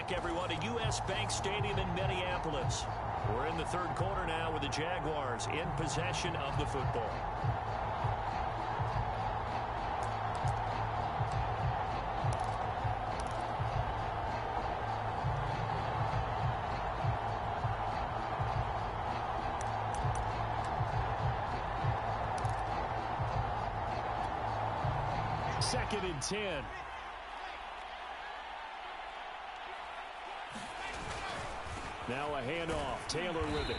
back, everyone, to U.S. Bank Stadium in Minneapolis. We're in the third quarter now with the Jaguars in possession of the football. Second and 10. Now a handoff. Taylor with it.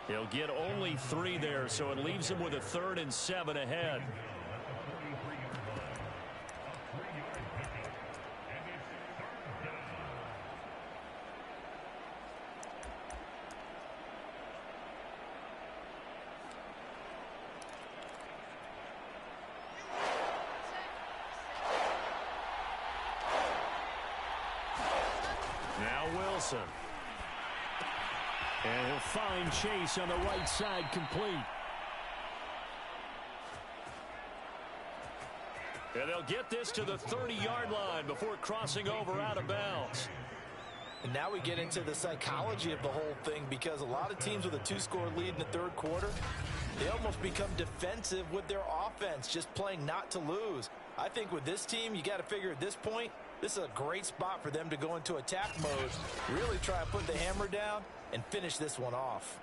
He'll get only 3 there, so it leaves him with a 3rd and 7 ahead. Wilson. And he'll find Chase on the right side, complete. And they'll get this to the 30-yard line before crossing over out of bounds. And now we get into the psychology of the whole thing, because a lot of teams with a 2-score lead in the third quarter, they almost become defensive with their offense, just playing not to lose. I think with this team, you got to figure at this point, this is a great spot for them to go into attack mode, really try and put the hammer down and finish this one off.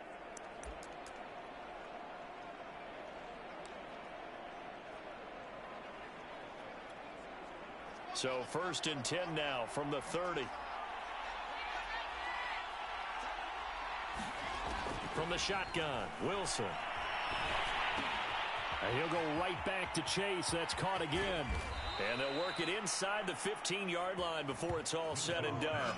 So 1st and 10 now from the 30. From the shotgun, Wilson. And he'll go right back to Chase. That's caught again. And they'll work it inside the 15-yard line before it's all said and done.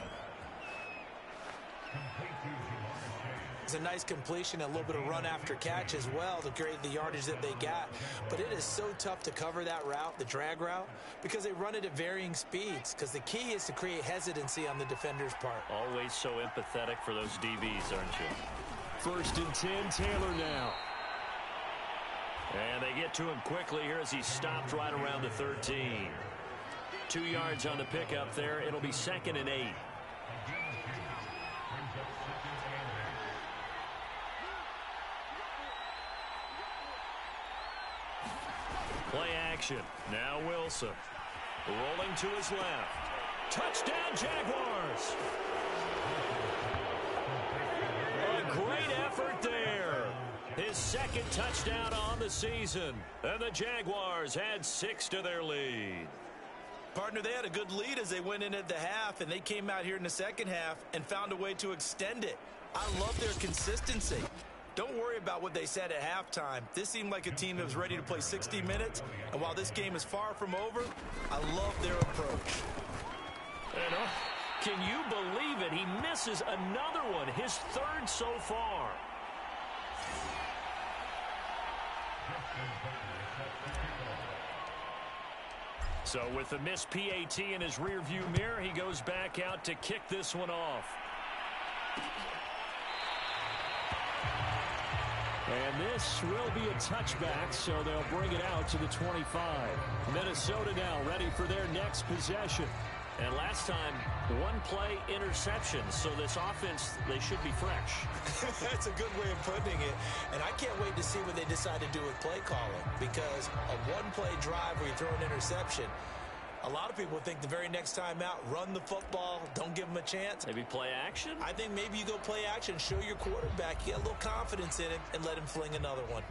It's a nice completion, a little bit of run after catch as well to create the yardage that they got. But it is so tough to cover that route, the drag route, because they run it at varying speeds. Because the key is to create hesitancy on the defender's part. Always so empathetic for those DBs, aren't you? 1st and 10, Taylor now. And they get to him quickly here as he stopped right around the 13. 2 yards on the pickup there. It'll be 2nd and 8. Play action. Now Wilson. Rolling to his left. Touchdown, Jaguars! A great effort there. His 2nd touchdown on the season. And the Jaguars add 6 to their lead. Partner, they had a good lead as they went in at the half, and they came out here in the second half and found a way to extend it. I love their consistency. Don't worry about what they said at halftime. This seemed like a team that was ready to play 60 minutes, and while this game is far from over, I love their approach. And, can you believe it? He misses another one, his 3rd so far. So with the missed PAT in his rearview mirror, he goes back out to kick this one off. And this will be a touchback, so they'll bring it out to the 25. Minnesota now ready for their next possession. And last time, 1-play interception. So this offense, they should be fresh. That's a good way of putting it. And I can't wait to see what they decide to do with play calling. Because a 1-play drive where you throw an interception, a lot of people think the very next time out, run the football, don't give them a chance. Maybe play action? I think maybe you go play action, show your quarterback, you get a little confidence in him, and let him fling another one.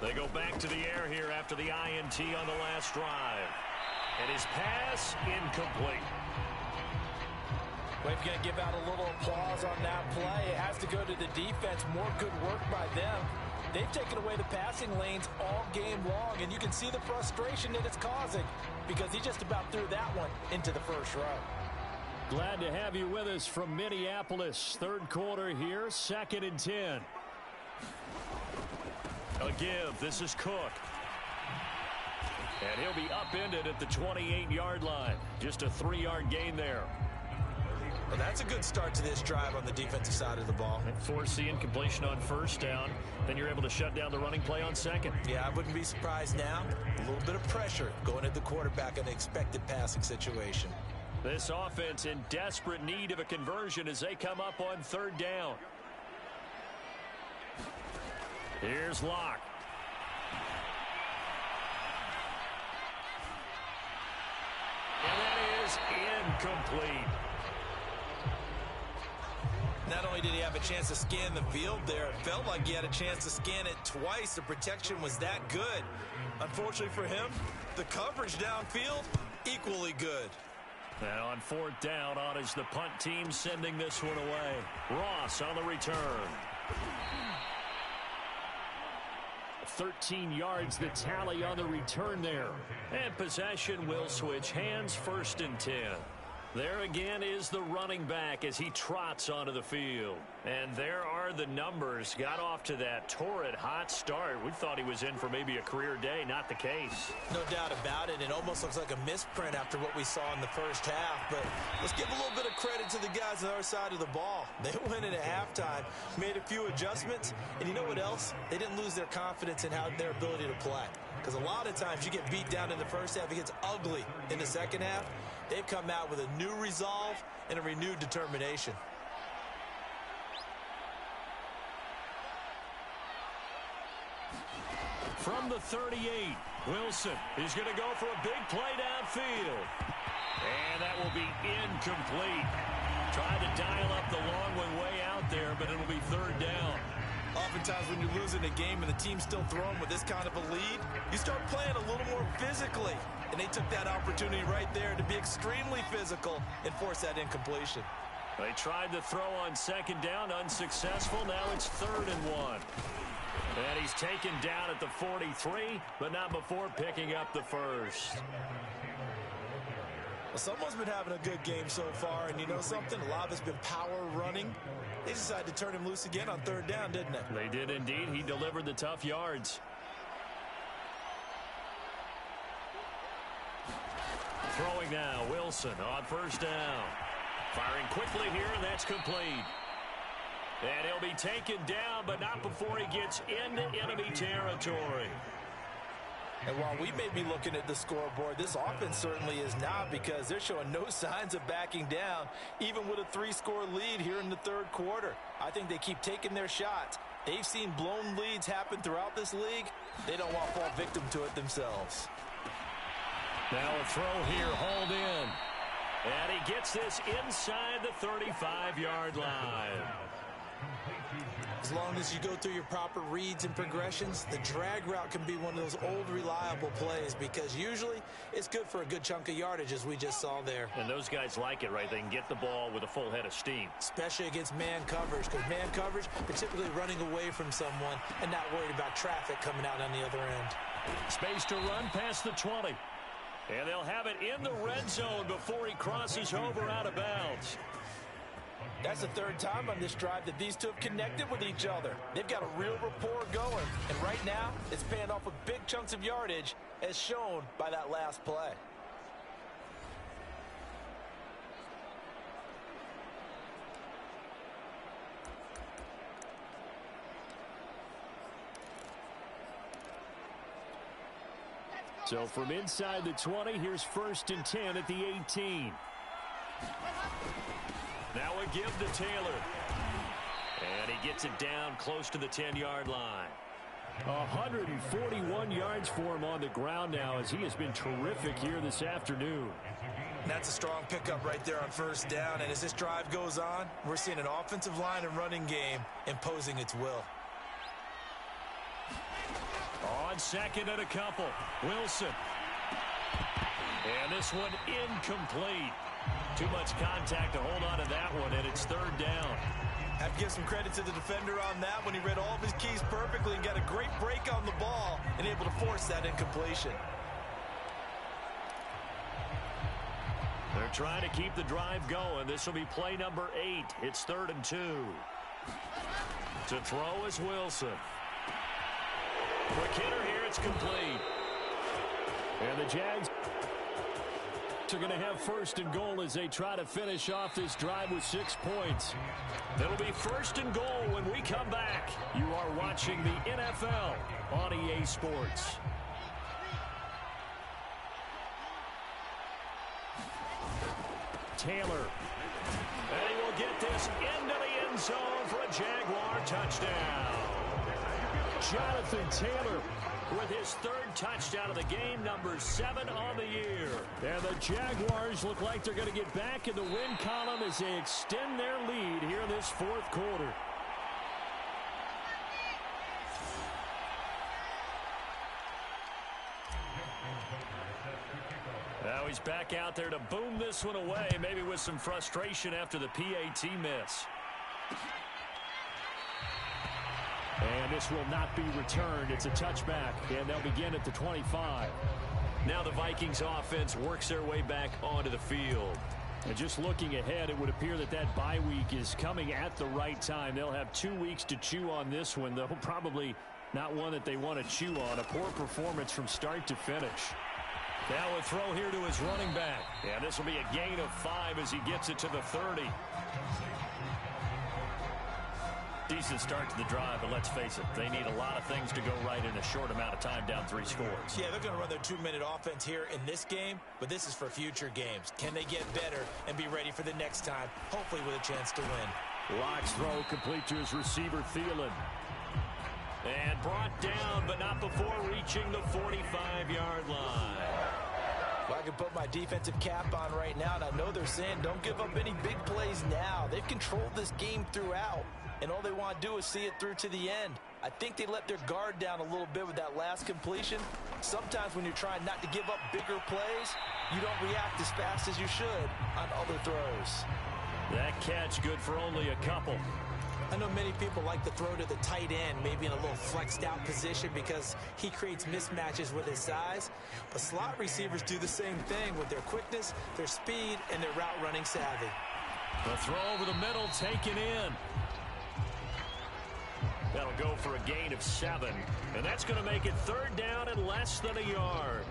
They go back to the air here after the INT on the last drive. And his pass incomplete. We've got to give out a little applause on that play. It has to go to the defense. More good work by them. They've taken away the passing lanes all game long, and you can see the frustration that it's causing because he just about threw that one into the first row. Glad to have you with us from Minneapolis. Third quarter here, 2nd and 10. A give. This is Cook. And he'll be upended at the 28-yard line. Just a 3-yard gain there. Well, that's a good start to this drive on the defensive side of the ball. And force the incompletion on first down. Then you're able to shut down the running play on second. Yeah, I wouldn't be surprised now. A little bit of pressure going at the quarterback in an expected passing situation. This offense in desperate need of a conversion as they come up on third down. Here's Locke. And that is incomplete. Not only did he have a chance to scan the field there, it felt like he had a chance to scan it twice. The protection was that good. Unfortunately for him, the coverage downfield, equally good. And on fourth down, on is the punt team sending this one away. Ross on the return. 13 yards the tally on the return there. And possession will switch hands, 1st and 10. There again is the running back as he trots onto the field. And there are the numbers. Got off to that torrid hot start. We thought he was in for maybe a career day. Not the case. No doubt about it. It almost looks like a misprint after what we saw in the first half. But let's give a little bit of credit to the guys on our side of the ball. They went in at halftime, made a few adjustments. And you know what else? They didn't lose their confidence in their ability to play. Because a lot of times you get beat down in the first half. It gets ugly in the second half. They've come out with a new resolve and a renewed determination. From the 38, Wilson is going to go for a big play downfield. And that will be incomplete. Tried to dial up the long one way out there, but it'll be third down. Oftentimes when you're losing a game and the team's still throwing with this kind of a lead, you start playing a little more physically. And they took that opportunity right there to be extremely physical and force that incompletion. They tried to throw on second down, unsuccessful. Now it's 3rd and 1. And he's taken down at the 43, but not before picking up the first. Well, someone's been having a good game so far, and you know something? A lot of it's been power running. They decided to turn him loose again on 3rd down, didn't they? They did indeed. He delivered the tough yards. Throwing now, Wilson on 1st down. Firing quickly here, and that's complete. And he'll be taken down, but not before he gets into enemy territory. And while we may be looking at the scoreboard, this offense certainly is not, because they're showing no signs of backing down, even with a 3-score lead here in the 3rd quarter. I think they keep taking their shots. They've seen blown leads happen throughout this league. They don't want to fall victim to it themselves. Now a throw here, hauled in. And he gets this inside the 35-yard line. As long as you go through your proper reads and progressions, the drag route can be one of those old reliable plays, because usually it's good for a good chunk of yardage, as we just saw there. And those guys like it, right? They can get the ball with a full head of steam. Especially against man coverage, because man coverage, they're typically running away from someone and not worried about traffic coming out on the other end. Space to run past the 20. And they'll have it in the red zone before he crosses over out of bounds. That's the 3rd time on this drive that these two have connected with each other. They've got a real rapport going. And right now, it's paying off with big chunks of yardage, as shown by that last play. So from inside the 20, here's 1st and 10 at the 18. Now a give to Taylor. And he gets it down close to the 10-yard line. 141 yards for him on the ground now, as he has been terrific here this afternoon. That's a strong pickup right there on 1st down. And as this drive goes on, we're seeing an offensive line and running game imposing its will. On 2nd and a couple, Wilson. And this one incomplete. Too much contact to hold on to that one, and it's 3rd down. I have to give some credit to the defender on that when he read all of his keys perfectly and got a great break on the ball and able to force that incompletion. They're trying to keep the drive going. This will be play number 8. It's 3rd and 2. To throw is Wilson. Quick hitter here, it's complete. And the Jags. Bucs are going to have first and goal as they try to finish off this drive with 6 points. It'll be first and goal when we come back. You are watching the NFL on EA Sports. Taylor. And he will get this into the end zone for a Jaguar touchdown. Jonathan Taylor with his 3rd touchdown of the game, number 7 on the year. And the Jaguars look like they're going to get back in the win column as they extend their lead here in this 4th quarter. Now he's back out there to boom this one away, maybe with some frustration after the PAT miss. And this will not be returned. It's a touchback, and they'll begin at the 25. Now the Vikings offense works their way back onto the field. And just looking ahead, it would appear that that bye week is coming at the right time. They'll have 2 weeks to chew on this one, though probably not one that they want to chew on. A poor performance from start to finish. Now a throw here to his running back. And this will be a gain of 5 as he gets it to the 30. Decent start to the drive, but let's face it, they need a lot of things to go right in a short amount of time, down 3 scores. Yeah, they're going to run their 2-minute offense here in this game, but this is for future games. Can they get better and be ready for the next time, hopefully with a chance to win? Locke's throw complete to his receiver, Thielen. And brought down, but not before reaching the 45-yard line. Well, I can put my defensive cap on right now, and I know they're saying don't give up any big plays now. They've controlled this game throughout, and all they want to do is see it through to the end. I think they let their guard down a little bit with that last completion. Sometimes when you're trying not to give up bigger plays, you don't react as fast as you should on other throws. That catch good for only a couple. I know many people like to throw to the tight end, maybe in a little flexed out position because he creates mismatches with his size. But slot receivers do the same thing with their quickness, their speed, and their route running savvy. The throw over the middle taken in. That'll go for a gain of 7. And that's going to make it 3rd down and less than a yard.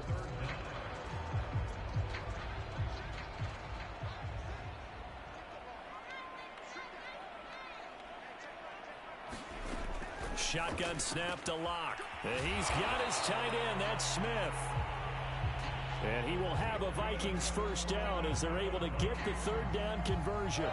Shotgun snap to Locke. He's got his tight end. That's Smith. And he will have a Vikings first down as they're able to get the 3rd down conversion.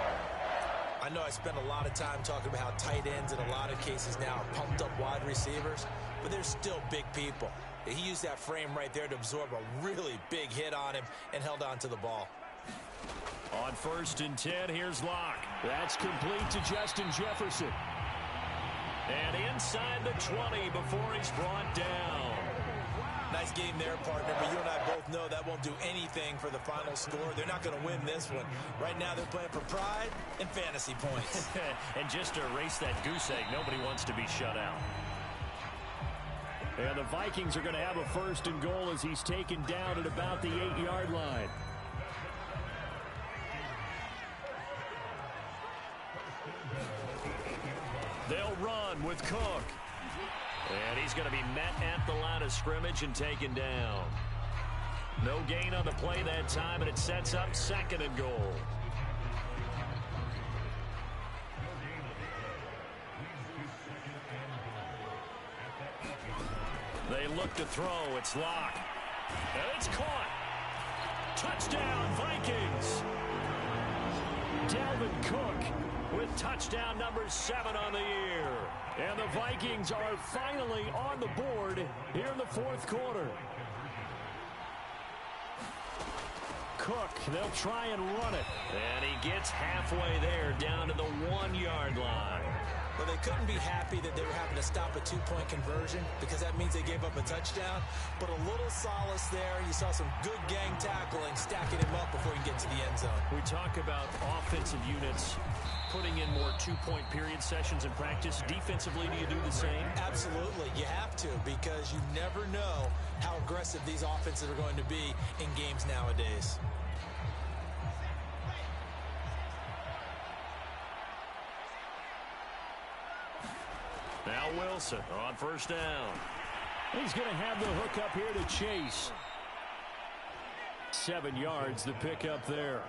I know I spent a lot of time talking about how tight ends in a lot of cases now are pumped up wide receivers, but they're still big people. He used that frame right there to absorb a really big hit on him and held on to the ball. On 1st and 10, here's Locke. That's complete to Justin Jefferson. And inside the 20 before he's brought down. Nice game there, partner, but you and I both know that won't do anything for the final score. They're not going to win this one. Right now they're playing for pride and fantasy points. And just to erase that goose egg, nobody wants to be shut out. And the Vikings are going to have a 1st and goal as he's taken down at about the 8-yard line. They'll run with Cook. And he's going to be met at the line of scrimmage and taken down. No gain on the play that time, and it sets up 2nd and goal. They look to throw. It's Locke. And it's caught. Touchdown, Vikings. Dalvin Cook with touchdown number 7 on the year. And the Vikings are finally on the board here in the 4th quarter. Cook, they'll try and run it. And he gets halfway there, down to the 1-yard line. Well, they couldn't be happy that they were having to stop a 2-point conversion because that means they gave up a touchdown. But a little solace there. You saw some good gang tackling, stacking him up before he gets to the end zone. We talk about offensive units putting in more 2-point period sessions in practice. Defensively, do you do the same? Absolutely. You have to, because you never know how aggressive these offenses are going to be in games nowadays. Now Wilson on 1st down. He's going to have the hook up here to Chase. 7 yards the pickup there.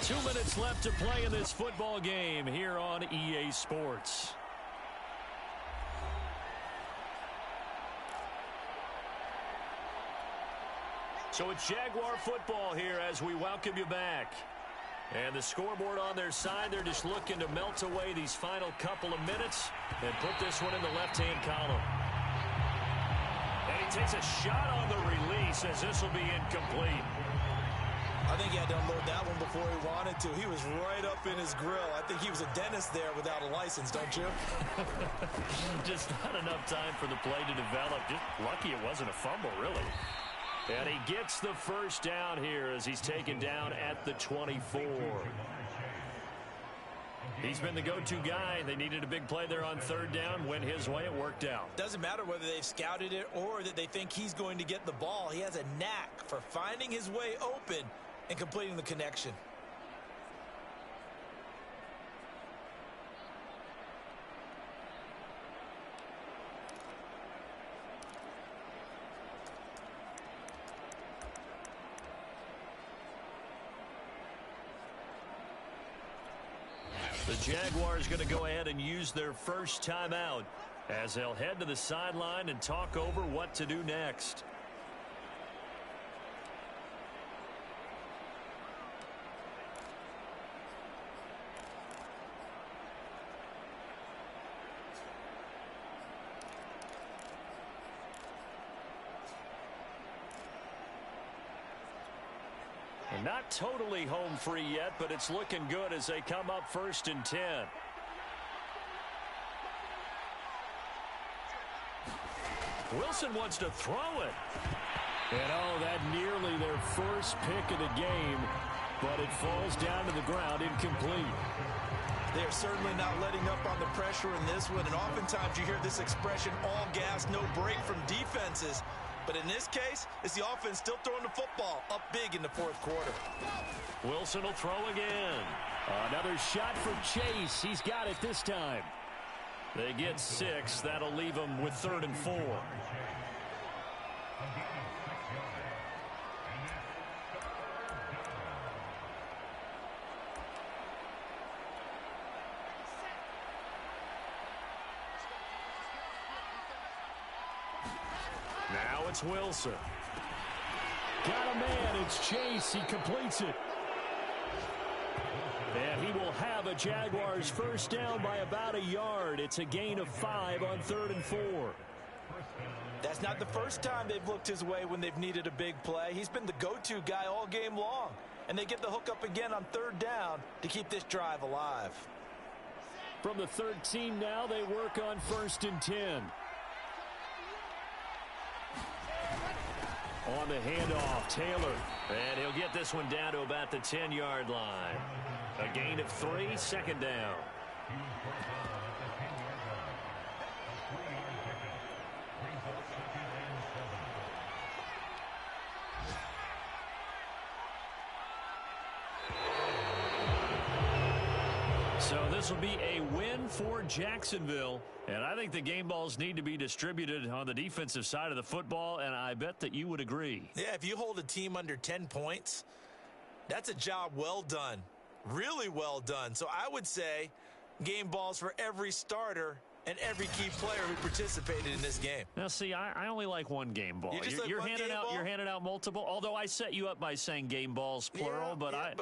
2 minutes left to play in this football game here on EA Sports. So it's Jaguar football here as we welcome you back. And the scoreboard on their side, they're just looking to melt away these final couple of minutes and put this one in the left-hand column. And he takes a shot on the release as this will be incomplete. I think he had to unload that one before he wanted to. He was right up in his grill. I think he was a dentist there without a license, don't you? Just not enough time for the play to develop. Just lucky it wasn't a fumble, really. And he gets the first down here as he's taken down at the 24. He's been the go-to guy. They needed a big play there on third down. Went his way. It worked out. Doesn't matter whether they've scouted it or that they think he's going to get the ball. He has a knack for finding his way open and completing the connection. The Jaguars going to go ahead and use their first timeout as they'll head to the sideline and talk over what to do next. Not totally home free yet, but it's looking good as they come up 1st and 10. Wilson wants to throw it. And oh, that nearly their first pick of the game, but it falls down to the ground incomplete. They are certainly not letting up on the pressure in this one, and oftentimes you hear this expression, all gas, no break from defenses. But in this case, it's the offense still throwing the football up big in the 4th quarter. Wilson will throw again. Another shot for Chase. He's got it this time. They get 6. That'll leave them with 3rd and 4. Now it's Wilson. Got a man. It's Chase. He completes it. And he will have a Jaguars first down by about a yard. It's a gain of 5 on 3rd and 4. That's not the first time they've looked his way when they've needed a big play. He's been the go-to guy all game long. And they get the hook up again on 3rd down to keep this drive alive. From the 13 now, they work on 1st and 10. On the handoff, Taylor. And he'll get this one down to about the 10-yard line. A gain of 3, 2nd down. So this will be a win for Jacksonville. And I think the game balls need to be distributed on the defensive side of the football, and I bet that you would agree. Yeah, if you hold a team under 10 points, that's a job well done. Really well done. So I would say game balls for every starter and every key player who participated in this game. Now, see, I only like one game ball. You're handing out multiple. Although I set you up by saying game balls plural, but I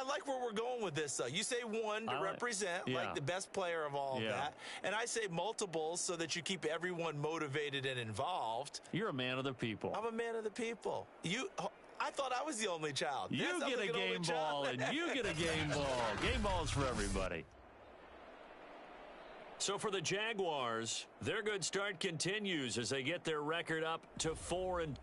like where we're going with this. Though you say one to represent like the best player of all of that, and I say multiples so that you keep everyone motivated and involved. You're a man of the people. I'm a man of the people. I thought I was the only child. You get a game ball, and you get a game ball. Game balls for everybody. So for the Jaguars, their good start continues as they get their record up to 4-2.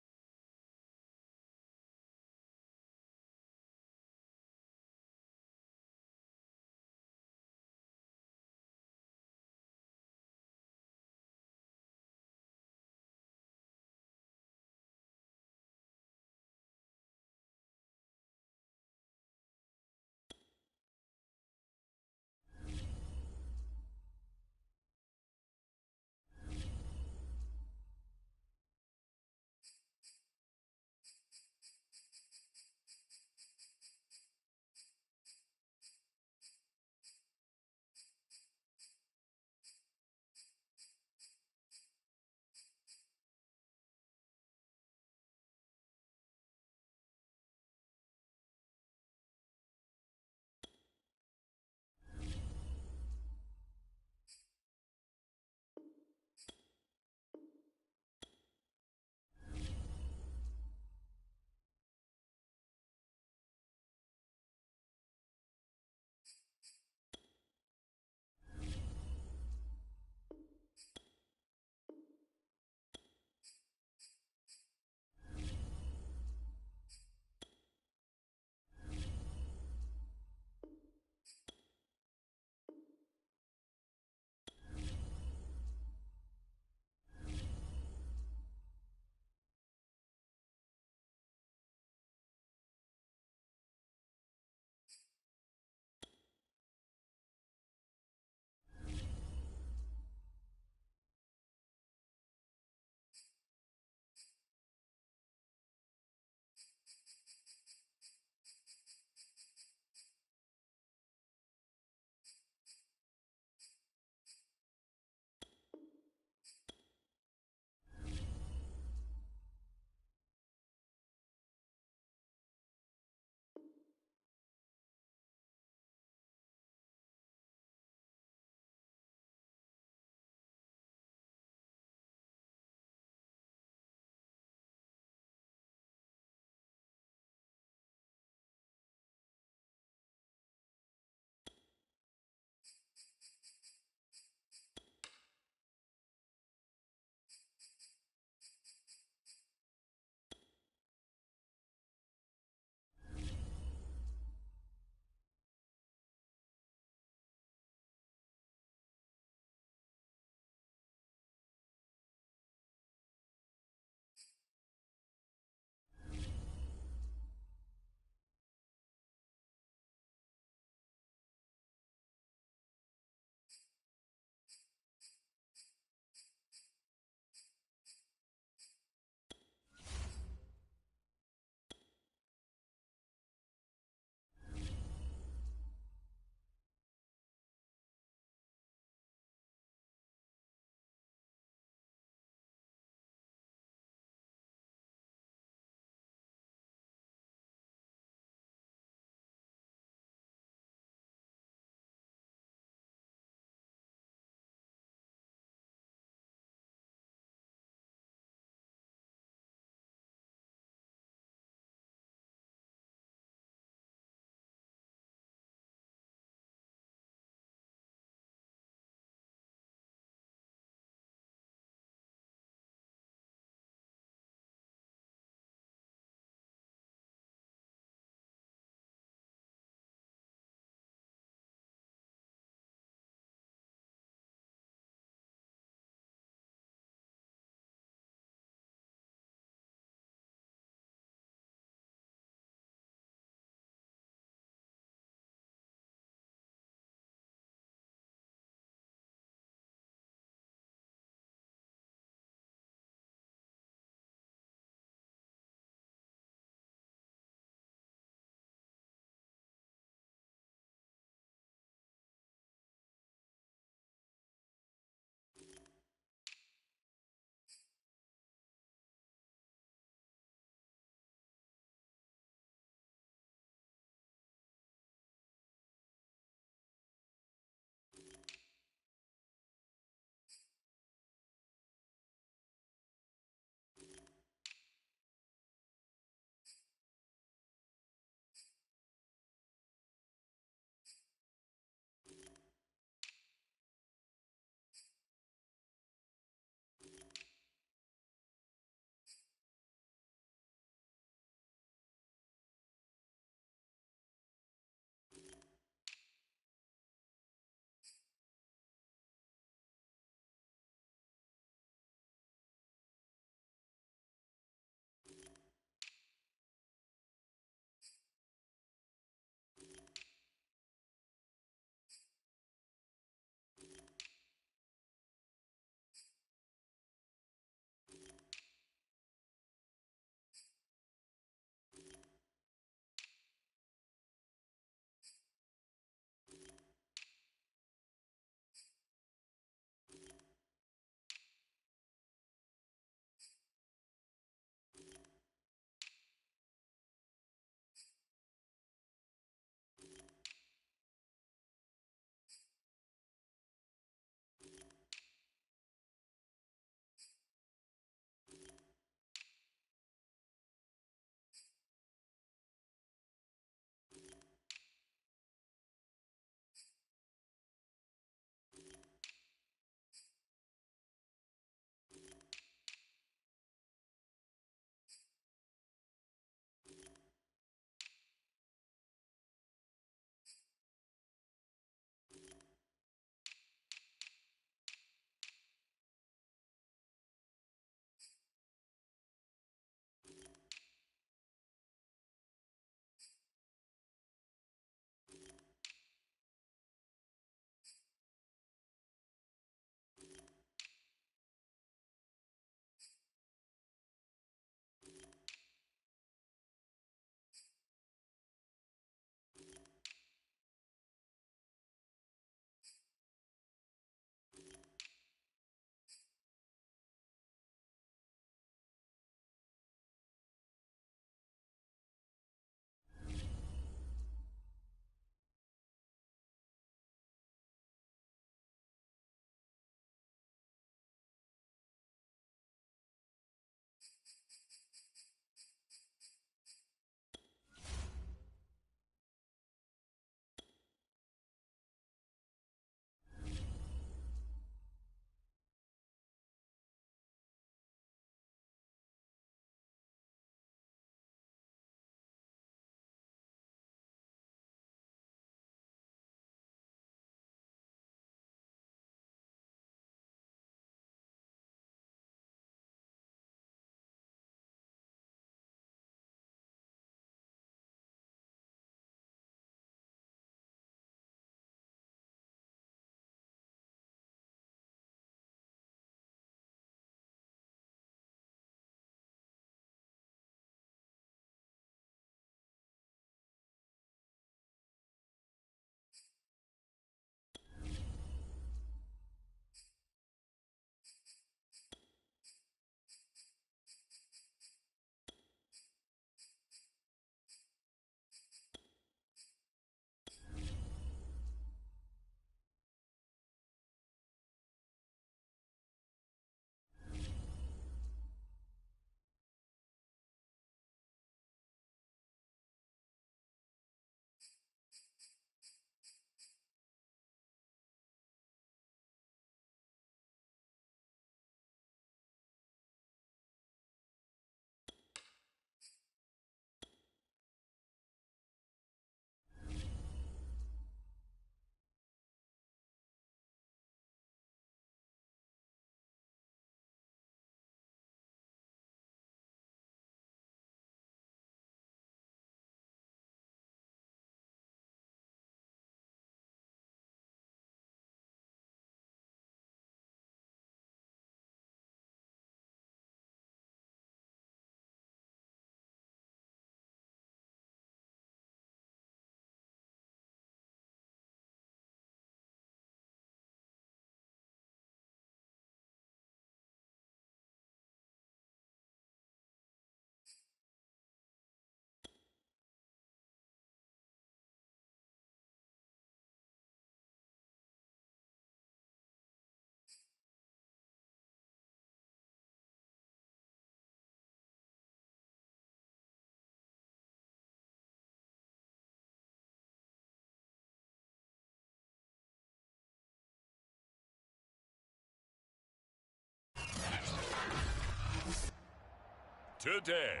today.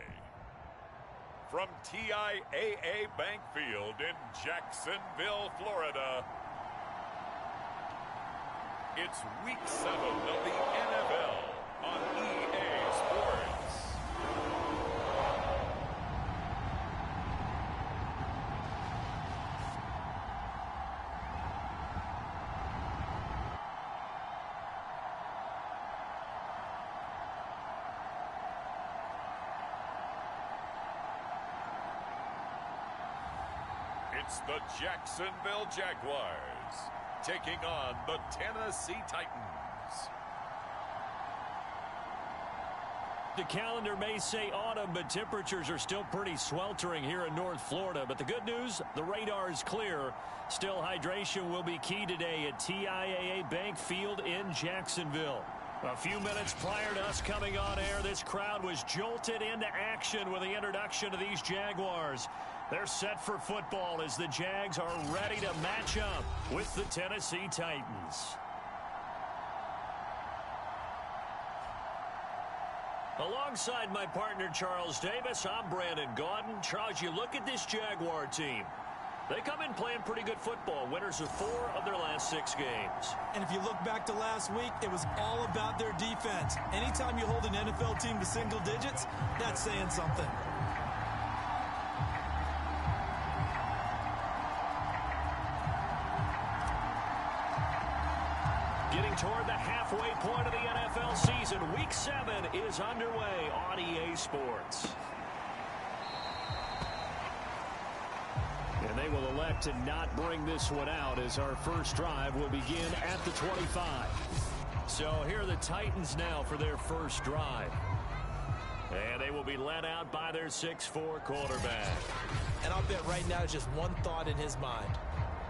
From TIAA Bank Field in Jacksonville, Florida, it's Week 7 of the NFL on EA Sports. It's the Jacksonville Jaguars taking on the Tennessee Titans. The calendar may say autumn, but temperatures are still pretty sweltering here in North Florida. But the good news, the radar is clear. Still, hydration will be key today at TIAA Bank Field in Jacksonville. A few minutes prior to us coming on air, this crowd was jolted into action with the introduction of these Jaguars. They're set for football as the Jags are ready to match up with the Tennessee Titans. Alongside my partner, Charles Davis, I'm Brandon Gaudin. Charles, you look at this Jaguar team. They come in playing pretty good football, winners of 4 of their last 6 games. And if you look back to last week, it was all about their defense. Anytime you hold an NFL team to single digits, that's saying something. Getting toward the halfway point of the NFL season, Week 7 is underway on EA Sports. And they will elect to not bring this one out as our first drive will begin at the 25. So here are the Titans now for their first drive. And they will be led out by their 6'4" quarterback. And I'll bet right now it's just one thought in his mind.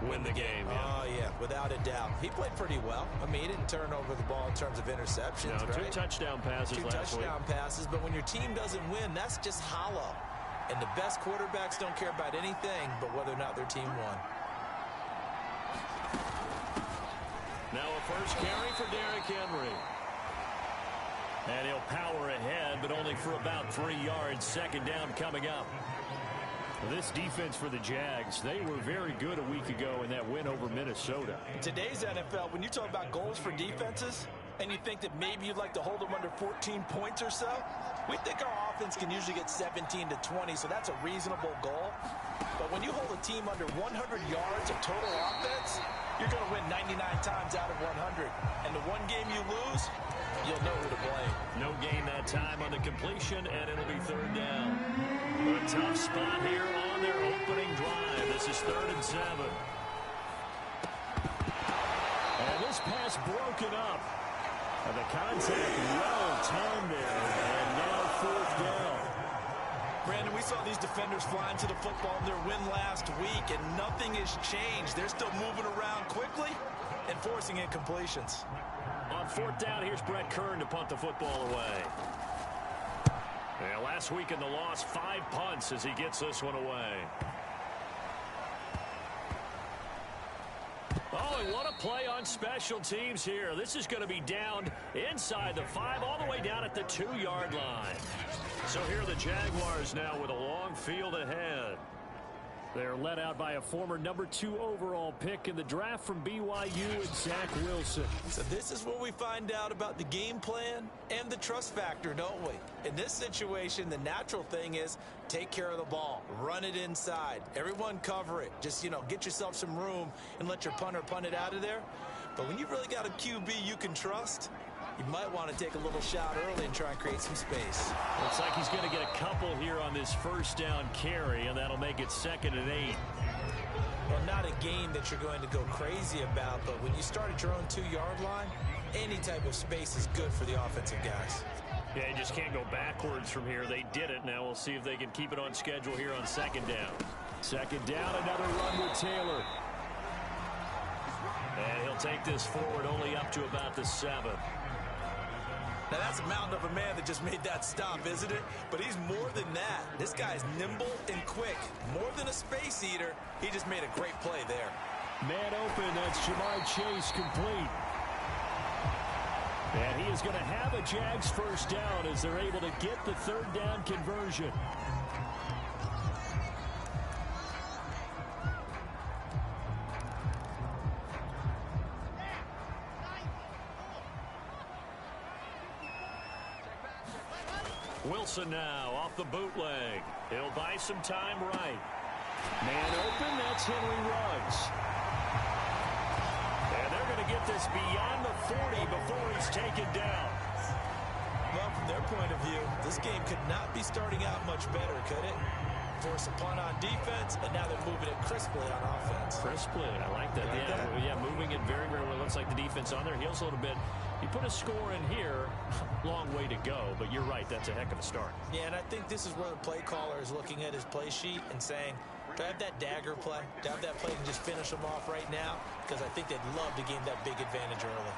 Win the game. Oh, yeah, without a doubt. He played pretty well. I mean, he didn't turn over the ball in terms of interceptions, no, right? 2 touchdown passes last week. 2 touchdown passes, but when your team doesn't win, that's just hollow. And the best quarterbacks don't care about anything but whether or not their team won. Now a first carry for Derrick Henry. And he'll power ahead, but only for about 3 yards. Second down coming up. This defense for the Jags, they were very good a week ago in that win over Minnesota. In today's NFL, when you talk about goals for defenses, and you think that maybe you'd like to hold them under 14 points or so, we think our offense can usually get 17 to 20, so that's a reasonable goal. But when you hold a team under 100 yards of total offense, you're going to win 99 times out of 100. And the one game you lose, you'll know who to blame. No gain that time on the completion, and it'll be 3rd down. A tough spot here on their opening drive. This is 3rd and 7. And this pass broken up. And the contact well timed there. And now 4th down. Brandon, we saw these defenders flying to the football in their win last week, and nothing has changed. They're still moving around quickly and forcing incompletions. On 4th down, here's Brett Kern to punt the football away. Yeah, last week in the loss, 5 punts as he gets this one away. Oh, and what a play on special teams here. This is going to be down inside the 5, all the way down at the 2-yard line. So here are the Jaguars now with a long field ahead. They're led out by a former number 2 overall pick in the draft from BYU and Zach Wilson. So this is where we find out about the game plan and the trust factor, don't we? In this situation, the natural thing is take care of the ball. Run it inside. Everyone cover it. Just, get yourself some room and let your punter punt it out of there. But when you've really got a QB you can trust, you might want to take a little shot early and try and create some space. Looks like he's going to get a couple here on this first down carry, and that'll make it 2nd and 8. Well, not a game that you're going to go crazy about, but when you start at your own 2-yard line, any type of space is good for the offensive guys. Yeah, you just can't go backwards from here. They did it. Now we'll see if they can keep it on schedule here on 2nd down. 2nd down, another run with Taylor. And he'll take this forward only up to about the 7. Now, that's a mountain of a man that just made that stop, isn't it? But he's more than that. This guy's nimble and quick. More than a space eater, he just made a great play there. Man open, that's Jamar Chase complete. And he is going to have a Jags first down as they're able to get the third down conversion. Wilson now off the bootleg. He'll buy some time right. Man open, that's Henry Ruggs. And they're going to get this beyond the 40 before he's taken down. Well, from their point of view, this game could not be starting out much better, could it? Force a punt on defense, and now they're moving it crisply on offense. Crisply, I like that. Yeah, moving it very, very well. Looks like the defense on their heels a little bit. You put a score in here, long way to go, but you're right, that's a heck of a start. Yeah, and I think this is where the play caller is looking at his play sheet and saying, do I have that dagger play? Do I have that play and just finish them off right now? Because I think they'd love to gain that big advantage early.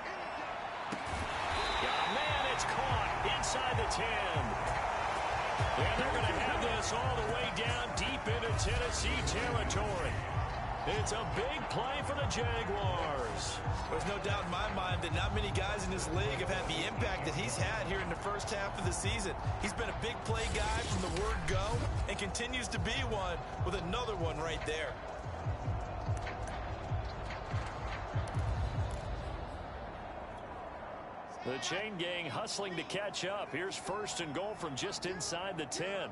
Yeah, man, it's caught inside the 10. And they're going to have this all the way down deep into Tennessee territory. It's a big play for the Jaguars. There's no doubt in my mind that not many guys in this league have had the impact that he's had here in the first half of the season. He's been a big play guy from the word go and continues to be one with another one right there. The chain gang hustling to catch up. Here's first and goal from just inside the 10.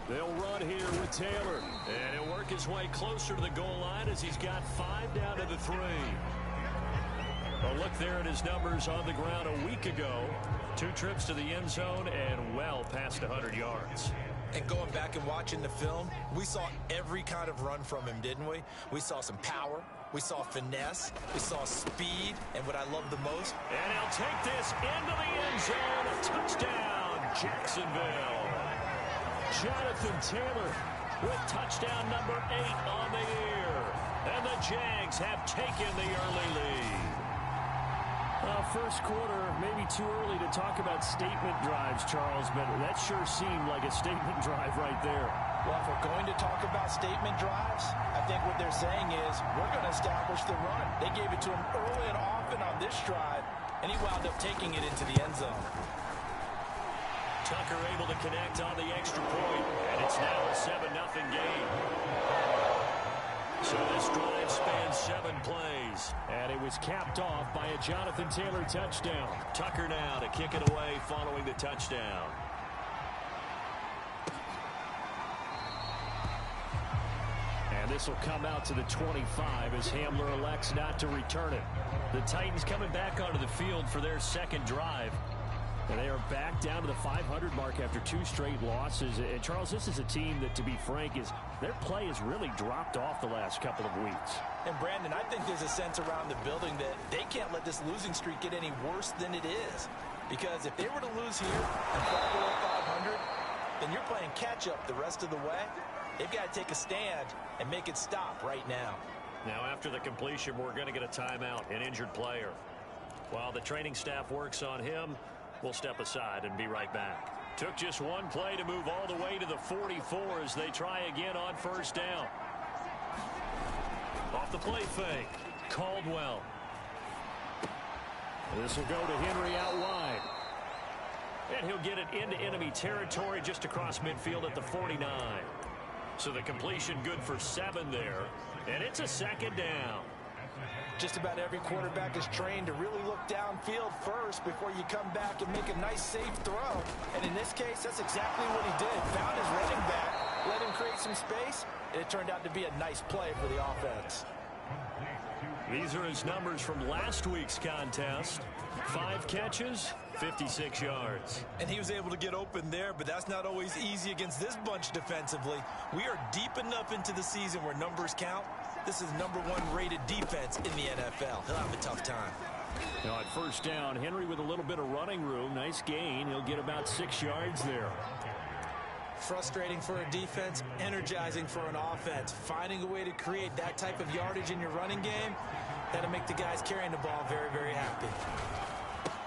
They'll run here with Taylor. And he'll work his way closer to the goal line as he's got 5 down to the 3. A look there at his numbers on the ground a week ago. 2 trips to the end zone and well past 100 yards. And going back and watching the film, we saw every kind of run from him, didn't we? We saw some power. We saw finesse. We saw speed. And what I love the most. And he'll take this into the end zone. A touchdown, Jacksonville. Jonathan Taylor with touchdown number 8 on the year. And the Jags have taken the early lead. First quarter, maybe too early to talk about statement drives, Charles, but that sure seemed like a statement drive right there. Well, if we're going to talk about statement drives, I think what they're saying is we're going to establish the run. They gave it to him early and often on this drive, and he wound up taking it into the end zone. Tucker able to connect on the extra point, and it's now a 7-0 game. So this drive spans 7 plays, and it was capped off by a Jonathan Taylor touchdown. Tucker now to kick it away following the touchdown. And this will come out to the 25 as Hamler elects not to return it. The Titans coming back onto the field for their second drive. And they are back down to the 500 mark after 2 straight losses. And, Charles, this is a team that, to be frank, their play has really dropped off the last couple of weeks. And, Brandon, I think there's a sense around the building that they can't let this losing streak get any worse than it is. Because if they were to lose here and fall below 500, then you're playing catch-up the rest of the way. They've got to take a stand and make it stop right now. Now, after the completion, we're going to get a timeout, an injured player. While the training staff works on him, we'll step aside and be right back. Took just 1 play to move all the way to the 44 as they try again on first down. Off the play fake, Caldwell. This will go to Henry out wide. And he'll get it into enemy territory just across midfield at the 49. So the completion good for 7 there. And it's a second down. Just about every quarterback is trained to really look downfield first before you come back and make a nice, safe throw. And in this case, that's exactly what he did. Found his running back, let him create some space, and it turned out to be a nice play for the offense. These are his numbers from last week's contest. 5 catches, 56 yards. And he was able to get open there, but that's not always easy against this bunch defensively. We are deep enough into the season where numbers count. This is #1 rated defense in the NFL. He'll have a tough time. Now at first down, Henry with a little bit of running room. Nice gain. He'll get about 6 yards there. Frustrating for a defense, energizing for an offense. Finding a way to create that type of yardage in your running game, that'll make the guys carrying the ball very, very happy.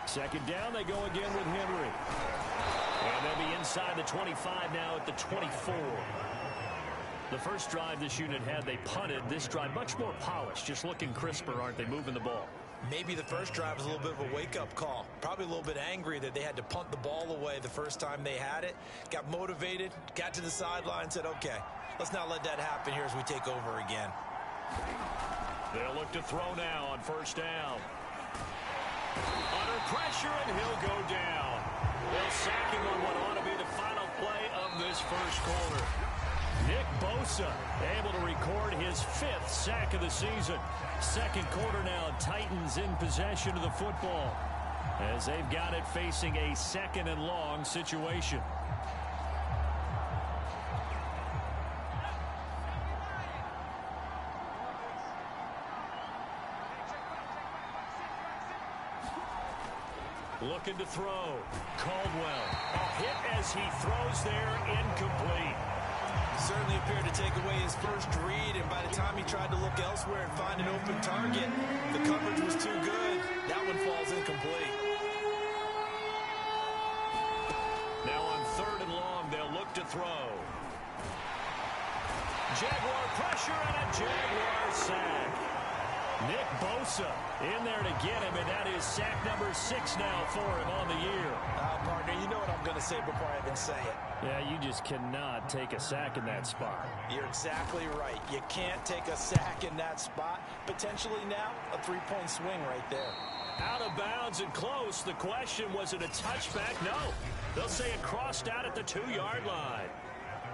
Second down, they go again with Henry. And they'll be inside the 25 now at the 24. The first drive this unit had, they punted. This drive, much more polished, just looking crisper, aren't they, moving the ball? Maybe the first drive was a little bit of a wake-up call. Probably a little bit angry that they had to punt the ball away the first time they had it. Got motivated, got to the sideline, said, okay, let's not let that happen here as we take over again. They'll look to throw now on first down. Under pressure, and he'll go down. They'll sack him on what ought to be the final play of this first quarter. Nick Bosa able to record his 5th sack of the season. Second quarter now, Titans in possession of the football as they've got it facing a 2nd and long situation. Looking to throw. Caldwell. A hit as he throws there, incomplete. Certainly appeared to take away his first read, and by the time he tried to look elsewhere and find an open target, the coverage was too good. That one falls incomplete. Now on 3rd and long, they'll look to throw. Jaguar pressure and a Jaguar sack. Nick Bosa in there to get him, and that is sack number 6 now for him on the year. Partner, you know what I'm going to say before I even say it. Yeah, you just cannot take a sack in that spot. You're exactly right. You can't take a sack in that spot. Potentially now, a 3-point swing right there. Out of bounds and close. The question, was it a touchback? No. They'll say it crossed out at the 2-yard line.